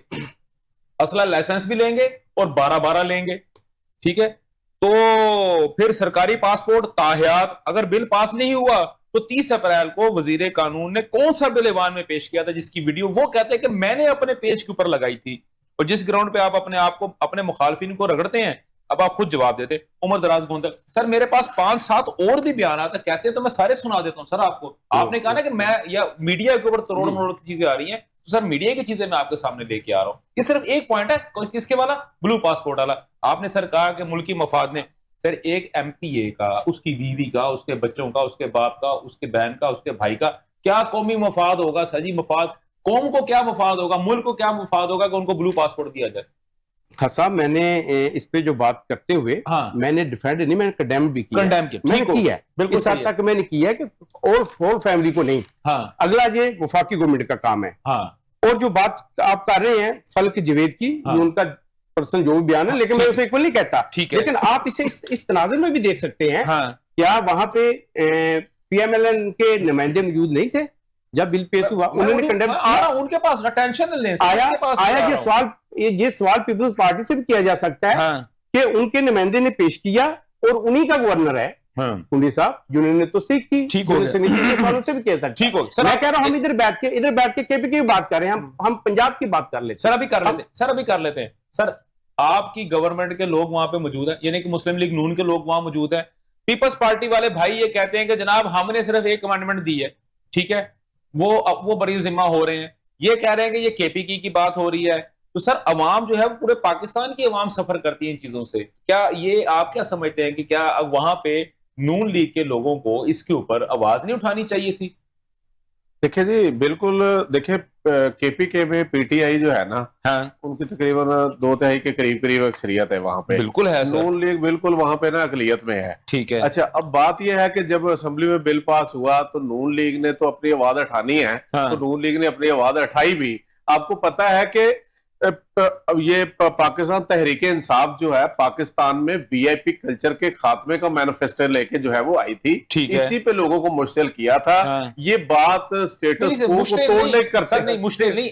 اسلحہ لائسنس بھی لیں گے اور 12 لیں گے. ٹھیک ہے، تو پھر سرکاری پاسپورٹ تاحیات اگر بل پاس نہیں ہوا تو 30 اپریل کو وزیر قانون نے کون سا بل ایوان میں پیش کیا تھا جس کی ویڈیو وہ کہتے ہیں کہ میں نے اپنے پیج کے اوپر لگائی تھی، اور جس گراؤنڈ پہ آپ آپ کو اپنے مخالفین کو رگڑتے ہیں اب آپ خود جواب دیتے. عمر دراز گوندل سر میرے پاس 5-7 اور بھی بیانات کہتے ہیں تو میں سارے سنا دیتا ہوں سر آپ کو. آپ نے کہا نا کہ میں یا میڈیا کے اوپر کروڑ کی چیزیں آ رہی ہیں، تو سر میڈیا کی چیزیں میں آپ کے سامنے لے کے آ رہا ہوں. یہ صرف ایک پوائنٹ ہے کس کے والا، بلو پاسپورٹ والا. آپ نے سر کہا کہ ملکی مفاد نے، سر ایک ایم پی اے کا، اس کی بیوی کا، اس کے بچوں کا، اس کے باپ کا، اس کے بہن کا، اس کے بھائی کا کیا قومی مفاد ہوگا سجی؟ مفاد قوم کو کیا مفاد ہوگا، ملک کو کیا مفاد ہوگا کہ ان کو بلو پاسپورٹ دیا جائے؟ ہاں صاحب، میں نے اس پہ جو بات کرتے ہوئے میں نے ڈیفینڈ نہیں، میں نے کنڈیم بھی کیا، میں نے کیا ہے اس حد تک میں نے کیا ہے کہ اور فیملی کو نہیں. اگلا یہ وفاقی گورنمنٹ کا کام ہے. اور جو بات آپ کر رہے ہیں فلک جوید کی، ان کا پرسن جو بھی بیان ہے، لیکن میں اسے ایکول نہیں کہتا، لیکن آپ اسے اس تناظر میں بھی دیکھ سکتے ہیں. کیا وہاں پہ پی ایم ایل این کے نمائندے موجود نہیں تھے جب بل پیش ہوا؟ انہوں نے کنڈیم کیا. ان کے پاس ٹینشن لیں، آیا یہ سوال پیپلز پارٹی سے بھی کیا جا سکتا ہے کہ ان کے نمائندے نے پیش کیا اور انہی کا گورنر ہے کنڈی صاحب، جنہوں نے تو سیکھ کی، سوالوں سے بھی کہہ سکتے ہیں. میں کہہ رہا ہوں ہم ادھر بیٹھ کے کے پی کی بات کر رہے ہیں، ہم پنجاب کی بات کر لیتے ہیں. سر ابھی کر لیتے ہیں. سر آپ کی گورنمنٹ کے لوگ وہاں پہ موجود ہیں، یعنی کہ مسلم لیگ نون کے لوگ وہاں موجود ہیں. پیپلز پارٹی والے بھائی یہ کہتے ہیں کہ جناب ہم نے صرف ایک کمانڈمنٹ دی ہے، ٹھیک ہے، وہ بری ذمہ ہو رہے ہیں. یہ کہہ رہے ہیں کہ یہ کے پی کی بات ہو رہی ہے. تو سر عوام جو ہے وہ پورے پاکستان کی عوام سفر کرتی ہے ان چیزوں سے. کیا یہ آپ کیا سمجھتے ہیں کہ کیا اب وہاں پہ نون لیگ کے لوگوں کو اس کے اوپر آواز نہیں اٹھانی چاہیے تھی؟ دیکھیں جی بالکل، دیکھیں کے پی کے میں پی ٹی آئی جو ہے نا، ان کی تقریباً 2/3 کے قریب اکثریت ہے وہاں پہ. بالکل ہے. نون لیگ بالکل وہاں پہ نا اقلیت میں ہے. ٹھیک ہے. اچھا اب بات یہ ہے کہ جب اسمبلی میں بل پاس ہوا تو نون لیگ نے تو اپنی آواز اٹھانی ہے، تو نون لیگ نے اپنی آواز اٹھائی بھی. آپ کو پتا ہے کہ یہ پاکستان تحریک انصاف جو ہے پاکستان میں وی آئی پی کلچر کے خاتمے کا مینیفیسٹو لے کے جو ہے وہ آئی تھی، اسی پہ لوگوں کو مشتعل کیا تھا. یہ بات سٹیٹس کو توڑنے کرتے نہیں، مشتعل نہیں،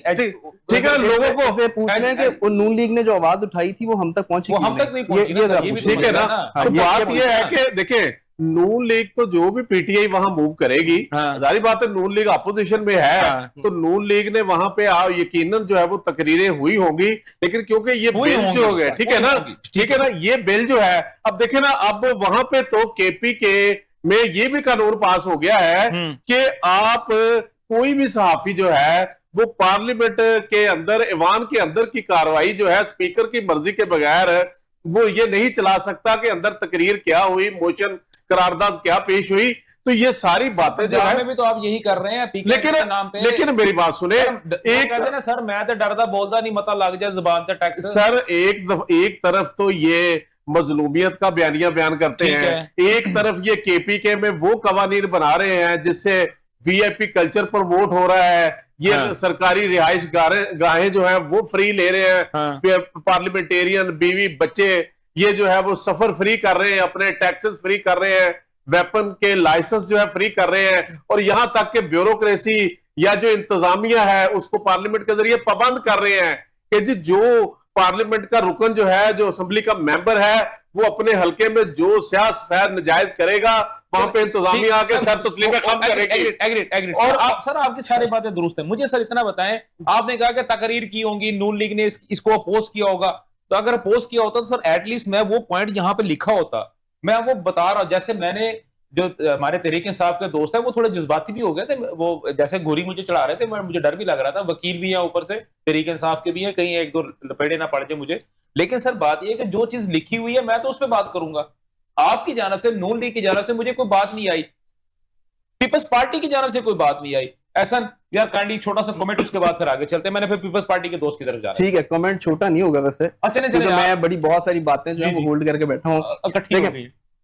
ٹھیک ہے. لوگوں کو سے پوچھنا ہے کہ نون لیگ نے جو آواز اٹھائی تھی وہ ہم تک پہنچی، وہ ہم تک نہیں پہنچی. ٹھیک ہے نا. تو بات یہ ہے کہ دیکھیں نون لیگ تو جو بھی پی ٹی آئی وہاں موو کرے گی، ظاہری بات ہے نون لیگ اپوزیشن میں ہے، تو نون لیگ نے وہاں پہ یقیناً جو ہے وہ تقریریں ہوئی ہوں گی. لیکن کیونکہ یہ بل جو ہو گیا، ٹھیک ہے نا، یہ بل جو ہے اب دیکھیں نا، اب وہاں پہ تو کے پی کے میں یہ بھی قانون پاس ہو گیا ہے کہ آپ کوئی بھی صحافی جو ہے وہ پارلیمنٹ کے اندر، ایوان کے اندر کی کاروائی جو ہے اسپیکر کی مرضی کے بغیر وہ یہ نہیں چلا سکتا کہ اندر تقریر کیا ہوئی، موشن قرارداد کیا پیش ہوئی. تو یہ ساری باتیں جو ہے بھی تو آپ یہی کر رہے ہیں لیکن میری بات سنیں، سر میں تو ڈردا بولتا نہیں، مطلب لگ جائے زبان تے ٹیکس. سر ایک طرف تو یہ مظلومیت کا بیانیہ بیان کرتے ہیں، ایک طرف یہ کے پی کے میں وہ قوانین بنا رہے ہیں جس سے وی آئی پی کلچر پروموٹ ہو رہا ہے. یہ سرکاری رہائش گاہیں جو ہیں وہ فری لے رہے ہیں، پارلیمنٹیرین بیوی بچے یہ جو ہے وہ سفر فری کر رہے ہیں، اپنے ٹیکسز فری کر رہے ہیں، ویپن کے لائسنس جو ہے فری کر رہے ہیں، اور یہاں تک کہ بیوروکریسی یا جو انتظامیہ ہے اس کو پارلیمنٹ کے ذریعے پابند کر رہے ہیں کہ جی جو پارلیمنٹ کا رکن جو ہے، جو اسمبلی کا ممبر ہے، وہ اپنے حلقے میں جو سیاہ سفید نجائز کرے گا وہاں پہ انتظامیہ آ کے سر تسلیمیں کم کرے گی. اور سر آپ کی ساری باتیں درست ہیں. مجھے سر اتنا بتائیں، آپ نے کہا کہ تقریر کی ہوں گی، نون لیگ نے اس کو اپوز کیا ہوگا، تو اگر اپوز کیا ہوتا تو سر ایٹ لیسٹ میں وہ پوائنٹ یہاں پہ لکھا ہوتا. میں وہ بتا رہا ہوں، جیسے میں نے جو ہمارے تحریک انصاف کے دوست ہیں وہ تھوڑے جذباتی بھی ہو گئے تھے، وہ جیسے گوری مجھے چڑھا رہے تھے، مجھے ڈر بھی لگ رہا تھا. وکیل بھی ہیں اوپر سے، تحریک انصاف کے بھی ہیں، کہیں ایک دو لپیڑے نہ پڑ جائے مجھے. لیکن سر بات یہ ہے کہ جو چیز لکھی ہوئی ہے میں تو اس پہ بات کروں گا. آپ کی جانب سے، نون لیگ کی جانب سے مجھے کوئی بات نہیں آئی، پیپلز پارٹی کی جانب سے کوئی بات نہیں آئی. احسن یار کائنڈلی چھوٹا سا کمنٹ، اس کے بعد پھر آگے چلتے ہیں. میں نے پھر پیپلز پارٹی کے دوست کی طرف جا رہا. ٹھیک ہے، کمنٹ چھوٹا نہیں ہوگا ویسے. اچھا نہیں، میں بڑی بہت ساری باتیں جو ہیں وہ ہولڈ کر کے بیٹھا ہوں.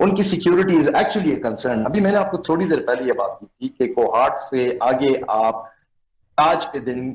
ان کی security is actually a concern. ابھی میں نے آپ کو تھوڑی دیر پہلے یہ بات کی تھی کہ کوہاٹ سے آگے آپ آج کے دن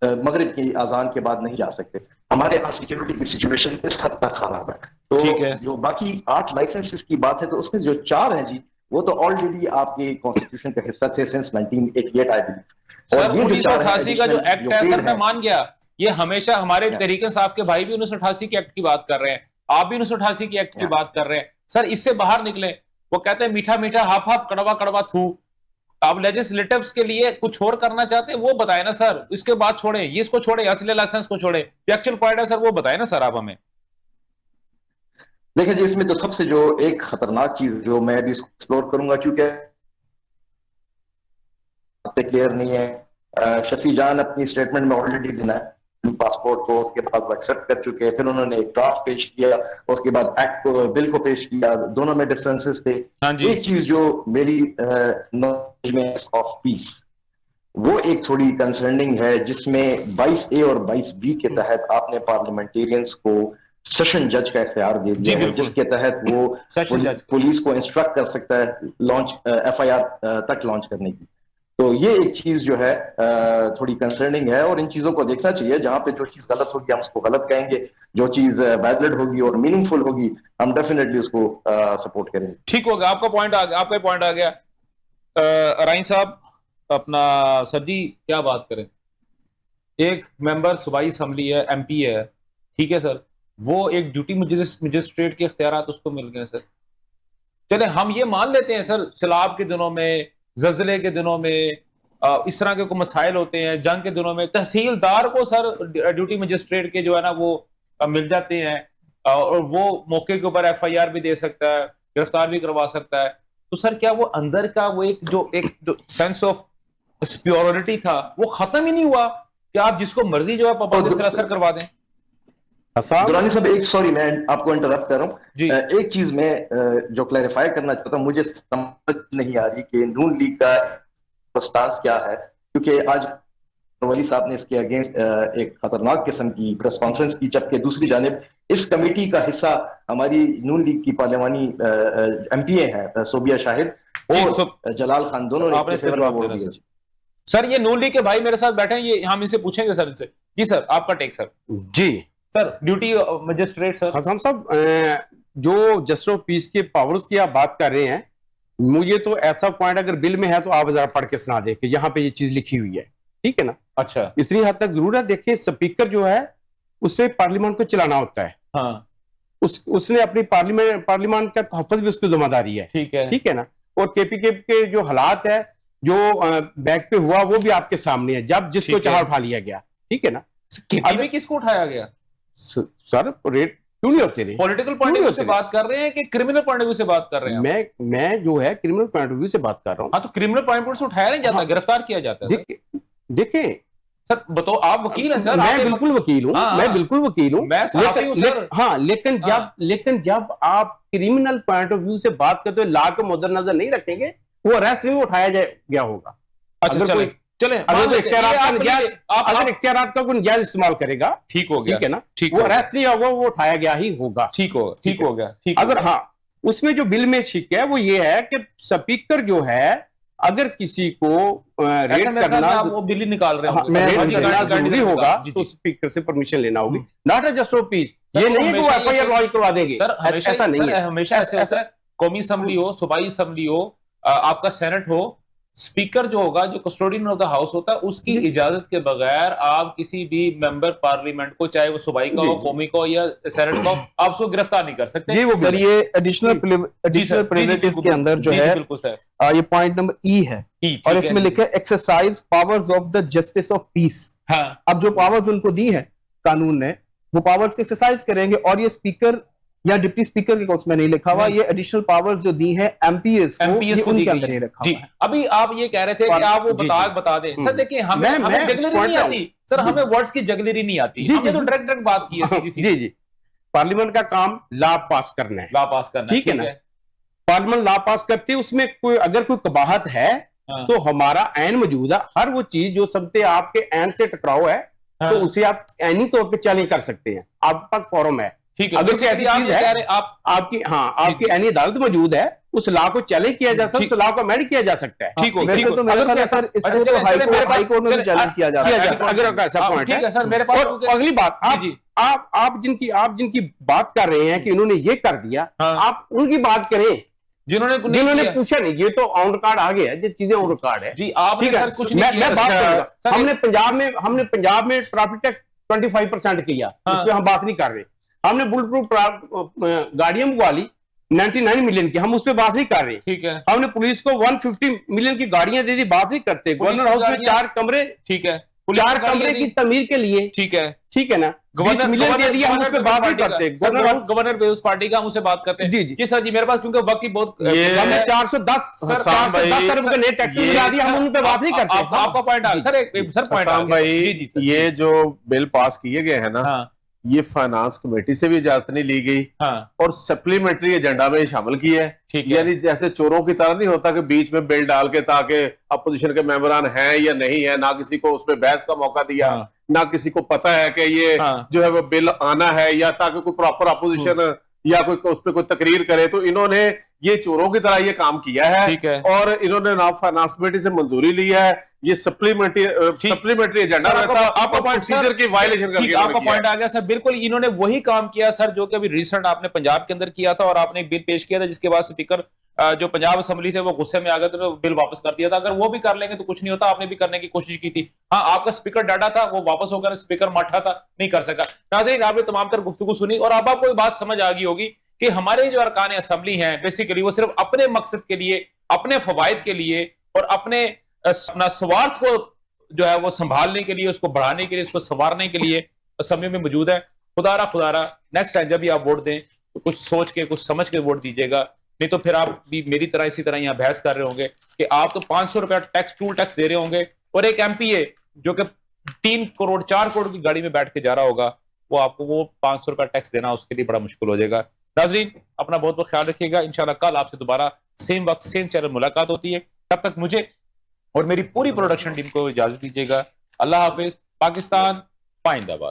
مغرب کی اذان کے بعد نہیں جا سکتے. ہمارے یہاں سیکیورٹی کی سچویشن اس حد تک خراب ہے. تو جو باقی 8 لائسنسز کی بات ہے تو اس میں جو 4 ہیں جی وہ تو آلریڈی آپ کے کانسٹیٹیوشن کا حصہ تھے سنس 1988 آئی بلیو. سر 1988 کا جو ایکٹ ہے سر میں مان گیا, یہ ہمیشہ ہمارے تحریک انصاف کے بھائی بھی 1988 کے ایکٹ کی بات کر رہے ہیں, آپ بھی 1988 کی ایکٹ کی بات کر رہے ہیں. سر اس سے باہر نکلیں. وہ کہتے ہیں میٹھا میٹھا ہاپ ہاپ کڑوا کڑوا تھو. آپ لیجسلیٹرز کے لیے کچھ اور کرنا چاہتے ہیں وہ بتائیں نا سر. اس کے بعد چھوڑیں, یہ اس کو چھوڑیں, اصل لائسنس کو چھوڑیں. ایکچوئل پوائنٹ ہے سر وہ بتائیں نا سر آپ ہمیں. دیکھیں جی اس میں تو سب سے جو ایک خطرناک چیز جو میں بھی اس کو ایکسپلور کروں گا کیونکہ کلیئر نہیں ہے. شفیع جان اپنی سٹیٹمنٹ میں آلریڈی دینا ہے پاسپورٹ کو, اس کے بعد وہ ایکسپٹ کر چکے, پھر انہوں نے ایک ڈرافٹ پیش کیا, اس کے بعد ایکٹ کو بل کو پیش کیا, دونوں میں ڈفرینسز تھے. ایک چیز جو میری نالج میں آف پیس وہ ایک تھوڑی کنسرننگ ہے جس میں 22A اور 22B کے تحت آپ نے پارلیمنٹیرینز کو سیشن جج کا اختیار دے دیا ہے جس کے تحت وہ پولیس کو انسٹرکٹ کر سکتا ہے لانچ FIR تک لانچ کرنے کی. تو یہ ایک چیز جو ہے تھوڑی کنسرننگ ہے اور ان چیزوں کو دیکھنا چاہیے. جہاں پہ جو چیز غلط ہوگی ہم اس کو غلط کہیں گے, جو چیز ویلڈ ہوگی اور میننگ فل ہوگی ہم ڈیفینیٹلی اس کو سپورٹ کریں گے. ٹھیک ہوگا, آپ کا پوائنٹ آ گیا, آپ کا پوائنٹ آ گیا. رائن صاحب اپنا سر جی کیا بات کریں, ایک ممبر صوبائی اسمبلی ہے, MP ہے, ٹھیک ہے سر, وہ ایک ڈیوٹی مجسٹریٹ کے اختیارات اس کو مل گئے سر. چلے ہم یہ مان لیتے ہیں سر سیلاب کے دنوں میں, زلزلے کے دنوں میں, اس طرح کے کوئی مسائل ہوتے ہیں, جنگ کے دنوں میں تحصیلدار کو سر ڈیوٹی مجسٹریٹ کے جو ہے نا وہ مل جاتے ہیں اور وہ موقع کے اوپر FIR بھی دے سکتا ہے, گرفتار بھی کروا سکتا ہے. تو سر کیا وہ اندر کا وہ ایک جو سینس آف سپیورٹی تھا وہ ختم ہی نہیں ہوا کہ آپ جس کو مرضی جو ہے پابندی سے اثر کروا دیں؟ درانی صاحب ایک سوری میں آپ کو انٹرپٹ کر رہا ہوں. ایک چیز میں جو کلیریفائی کرنا چاہتا ہوں, مجھے سمجھ نہیں آ رہی کہ نون لیگ کا سٹانس کیا ہے, کیونکہ آج ولی صاحب نے اس کے اگینسٹ ایک خطرناک قسم کی پریس کانفرنس کی, جبکہ دوسری جانب اس کمیٹی کا حصہ ہماری نون لیگ کی پارلیمانی MPA ہیں صوبیہ شاہد اور جلال خان, دونوں نے. سر یہ نون لیگ کے بھائی میرے ساتھ بیٹھے ہیں, یہ ہم ان سے پوچھیں گے سر ان سے. جی سر آپ کا ٹیک سر. جی سر ڈیوٹی مجسٹریٹ سر. حسام صاحب جو جسٹس آف پیس کے پاورز کی آپ بات کر رہے ہیں, مجھے تو ایسا پوائنٹ اگر بل میں ہے تو آپ ذرا پڑھ کے سنا دیں کہ یہاں پہ یہ چیز لکھی ہوئی ہے, ٹھیک ہے نا. اچھا اتنی حد تک ضرور ہے. دیکھیں اسپیکر جو ہے اس سے پارلیمان کو چلانا ہوتا ہے, ہاں اس نے اپنی پارلیمان کا تحفظ بھی اس کی ذمہ داری ہے, ٹھیک ہے نا. اور KPK کے جو حالات ہے جو بیک پہ ہوا وہ بھی آپ کے سامنے ہے, جب جس کو چاہا اٹھا لیا گیا, ٹھیک ہے نا. KPK کس کو اٹھایا گیا سر؟ ریٹ کیوں نہیں ہوتے رہے؟ پولیٹیکل پوائنٹ آف ویو سے بات کر رہے ہیں کہ کرمنل پوائنٹ آف ویو سے بات کر رہے ہیں؟ میں جو ہے کرمنل پوائنٹ آف ویو سے بات کر رہا ہوں. ہاں تو کرمنل پوائنٹ آف ویو سے اٹھایا نہیں جاتا, گرفتار کیا جاتا ہے. دیکھیں سر بتاؤ, آپ وکیل ہیں سر. میں بالکل وکیل ہوں, میں بالکل وکیل ہوں, میں صحافی ہوں سر. ہاں لیکن جب آپ کرمنل پوائنٹ آف ویو سے بات کرتے ہو لا کے مد نظر نہیں رکھیں گے, وہ اریسٹ نہیں اٹھایا گیا ہوگا. اچھا چلے اگر اختیارات کا کوئی نجائز استعمال کرے گا, ٹھیک ہو گیا, ٹھیک ہے نا, وہ اریسٹ نہیں ہوگا, وہ اٹھایا گیا ہی ہوگا. ٹھیک ہو گیا. اگر ہاں اس میں جو بل میں شک ہے وہ یہ ہے کہ سپیکر جو ہے اگر کسی کو ریٹ کرنا وہ بل ہی نکال رہے ہیں ہوگا تو سپیکر سے پرمیشن لینا ہوگی. Not a justice of peace, یہ نہیں کہ وہ FIR لانچ کروا دیں گے, ایسا نہیں ہے. ہمیشہ ایسے ہوتا ہے, قومی اسمبلی ہو, صوبائی اسمبلی ہو, آپ کا سینٹ ہو, اسپیکر جو ہوگا جو کسٹوڈین آف دا ہاؤس ہوتا ہے اس کی اجازت کے بغیر آپ کسی بھی ممبر پارلیمنٹ کو, چاہے وہ صوبائی کا ہو, قومی کا ہو یا سینٹ کا ہو, آپ اس کو گرفتار نہیں کر سکتے. جی وہ سر یہ ایڈیشنل پریویلیجز کے اندر جو ہے یہ پوائنٹ نمبر E ہے, اور اس میں لکھا ہے exercise powers of the justice of peace. اب جو پاورز ان کو دی ہیں قانون نے, وہ پاورز کے ایکسرسائز کریں گے, اور یہ اسپیکر یا ڈپٹی اسپیکر کے اس میں نہیں لکھا ہوا, یہ ایڈیشنل پاورز جو دی ہیں MPs کو, یہ ان کے اندر نہیں رکھا ہوا ہے. ابھی آپ یہ کہہ رہے تھے کہ آپ وہ بتا دیں سر. دیکھیں ہمیں جگلری نہیں آتی سر, ہمیں ورڈز کی جگلری نہیں آتی, ہم نے تو ڈائریکٹ بات کی ہے. جی پارلیمنٹ کا کام لا پاس کرنا ہے, ٹھیک ہے نا. پارلیمنٹ لا پاس کرتی ہے, اس میں اگر کوئی قباحت ہے تو ہمارا عین موجود ہے. ہر وہ چیز جو سمتے آپ کے عین سے ٹکراؤ ہے تو اسے آپ عینی طور پہ چیلنج کر سکتے ہیں, آپ کے پاس فورم ہے. ٹھیک ہے اگر کوئی ایسی چیز ہے آپ کی عینی عدالت موجود ہے, اس لا کو چیلنج کیا جا سکتا ہے, اس لا کو امینڈ کیا جا سکتا ہے. ٹھیک ہو ویسے تو میرے خیال ہے سر اس کو تو ہائی کورٹ میں بھی چیلنج کیا جا سکتا ہے اگر ایسا پوائنٹ ہے. اور اگلی بات, آپ جن کی بات کر رہے ہیں کہ انہوں نے یہ کر دیا, آپ ان کی بات کریں جنہوں نے پوچھا نہیں. یہ تو آن ریکارڈ آ گیا ہے, یہ چیزیں آن ریکارڈ ہے. جی آپ نے سر کچھ نہیں میں بات کروں گا, ہم نے پنجاب میں ٹریفک ٹیکس 25% کیا, اس پہ ہم بات نہیں کر رہے. ہم نے بلٹ پروف گاڑیاں منگوا لی 99 ملین کی, ہم اس پہ بات نہیں کر رہے. ٹھیک ہے, ہم نے پولیس کو 150 ملین کی گاڑیاں دے دی, بات نہیں کرتے. گورنر ہاؤس میں 4 کمرے, ٹھیک ہے, 4 کمرے کی تعمیر کے لیے, ٹھیک ہے, ٹھیک ہے نا, 20 ملین دے دیا, ہم اس پہ بات نہیں کرتے. گورنر پیپلز پارٹی کا ہم اسے بات کرتے ہیں. جی سر, جی میرے پاس کیونکہ وقت ہی بہت, ہم نے 410 ارب کا نیٹ ٹیکس ملا دیا, ہم ان پہ بات نہیں کرتے. آپ کا پوائنٹ آ گیا سر, پوائنٹ آ گیا. یہ جو بل پاس کیے گئے ہیں نا, یہ فائنانس کمیٹی سے بھی اجازت نہیں لی گئی, اور سپلیمنٹری ایجنڈا میں شامل کیا ہے. یعنی جیسے چوروں کی طرح نہیں ہوتا کہ بیچ میں بل ڈال کے تاکہ اپوزیشن کے ممبران ہیں یا نہیں ہے, نہ کسی کو اس پہ بحث کا موقع دیا, نہ کسی کو پتا ہے کہ یہ جو ہے وہ بل آنا ہے, یا تاکہ کوئی پراپر اپوزیشن یا کوئی اس پہ کوئی تقریر کرے. تو انہوں نے یہ چوروں کی طرح یہ کام کیا ہے, اور انہوں نے نام فائنانس کمیٹی سے منظوری لی ہے. یہ سپلیمنٹری ایجنڈا آپ کا پروسیجر کی وائلیشن کر کے آپ کا پوائنٹ آ گیا سر. بالکل انہوں نے وہی کام کیا سر جو کہ ابھی ریسنٹ آپ نے پنجاب کے اندر کیا تھا, اور آپ نے ایک بل پیش کیا تھا جس کے بعد اسپیکر جو پنجاب اسمبلی تھے وہ غصے میں آ گئے تھے, تو بل واپس کر دیا تھا. اگر وہ بھی کر لیں گے تو کچھ نہیں ہوتا. آپ نے بھی کرنے کی کوشش کی تھی, ہاں آپ کا اسپیکر ڈاٹا تھا, وہ واپس ہو کر اسپیکر ماٹھا تھا, نہیں کر سکا. ناظرین آپ نے تمام تر گفتگو سنی, اور اب آپ کو بات سمجھ آ گئی ہوگی کہ ہمارے جو ارکان اسمبلی ہیں بیسیکلی وہ صرف اپنے مقصد کے لیے, اپنے فوائد کے لیے, اور اپنے سوارتھ کو جو ہے وہ سنبھالنے کے لیے, اس کو بڑھانے کے لیے, اس کو سنوارنے کے لیے اسمبلی میں موجود ہے. خدا را نیکسٹ ٹائم جب بھی آپ ووٹ دیں تو کچھ سوچ کے, کچھ سمجھ کے ووٹ دیجیے گا, نہیں تو پھر آپ بھی میری طرح اسی طرح یہاں بحث کر رہے ہوں گے کہ آپ تو 500 روپیہ ٹیکس, ٹول ٹیکس دے رہے ہوں گے, اور ایک ایم پی اے جو کہ 3 کروڑ 4 کروڑ کی گاڑی میں بیٹھ کے جا رہا ہوگا, وہ آپ کو وہ 500 روپیہ ٹیکس دینا اس کے لیے بڑا مشکل ہو جائے گا. ناظرین اپنا بہت بہت خیال رکھیے گا. انشاءاللہ کل آپ سے دوبارہ سیم وقت سیم چینل ملاقات ہوتی ہے. تب تک مجھے اور میری پوری پروڈکشن ٹیم کو اجازت دیجیے گا. اللہ حافظ. پاکستان پائندہ باد.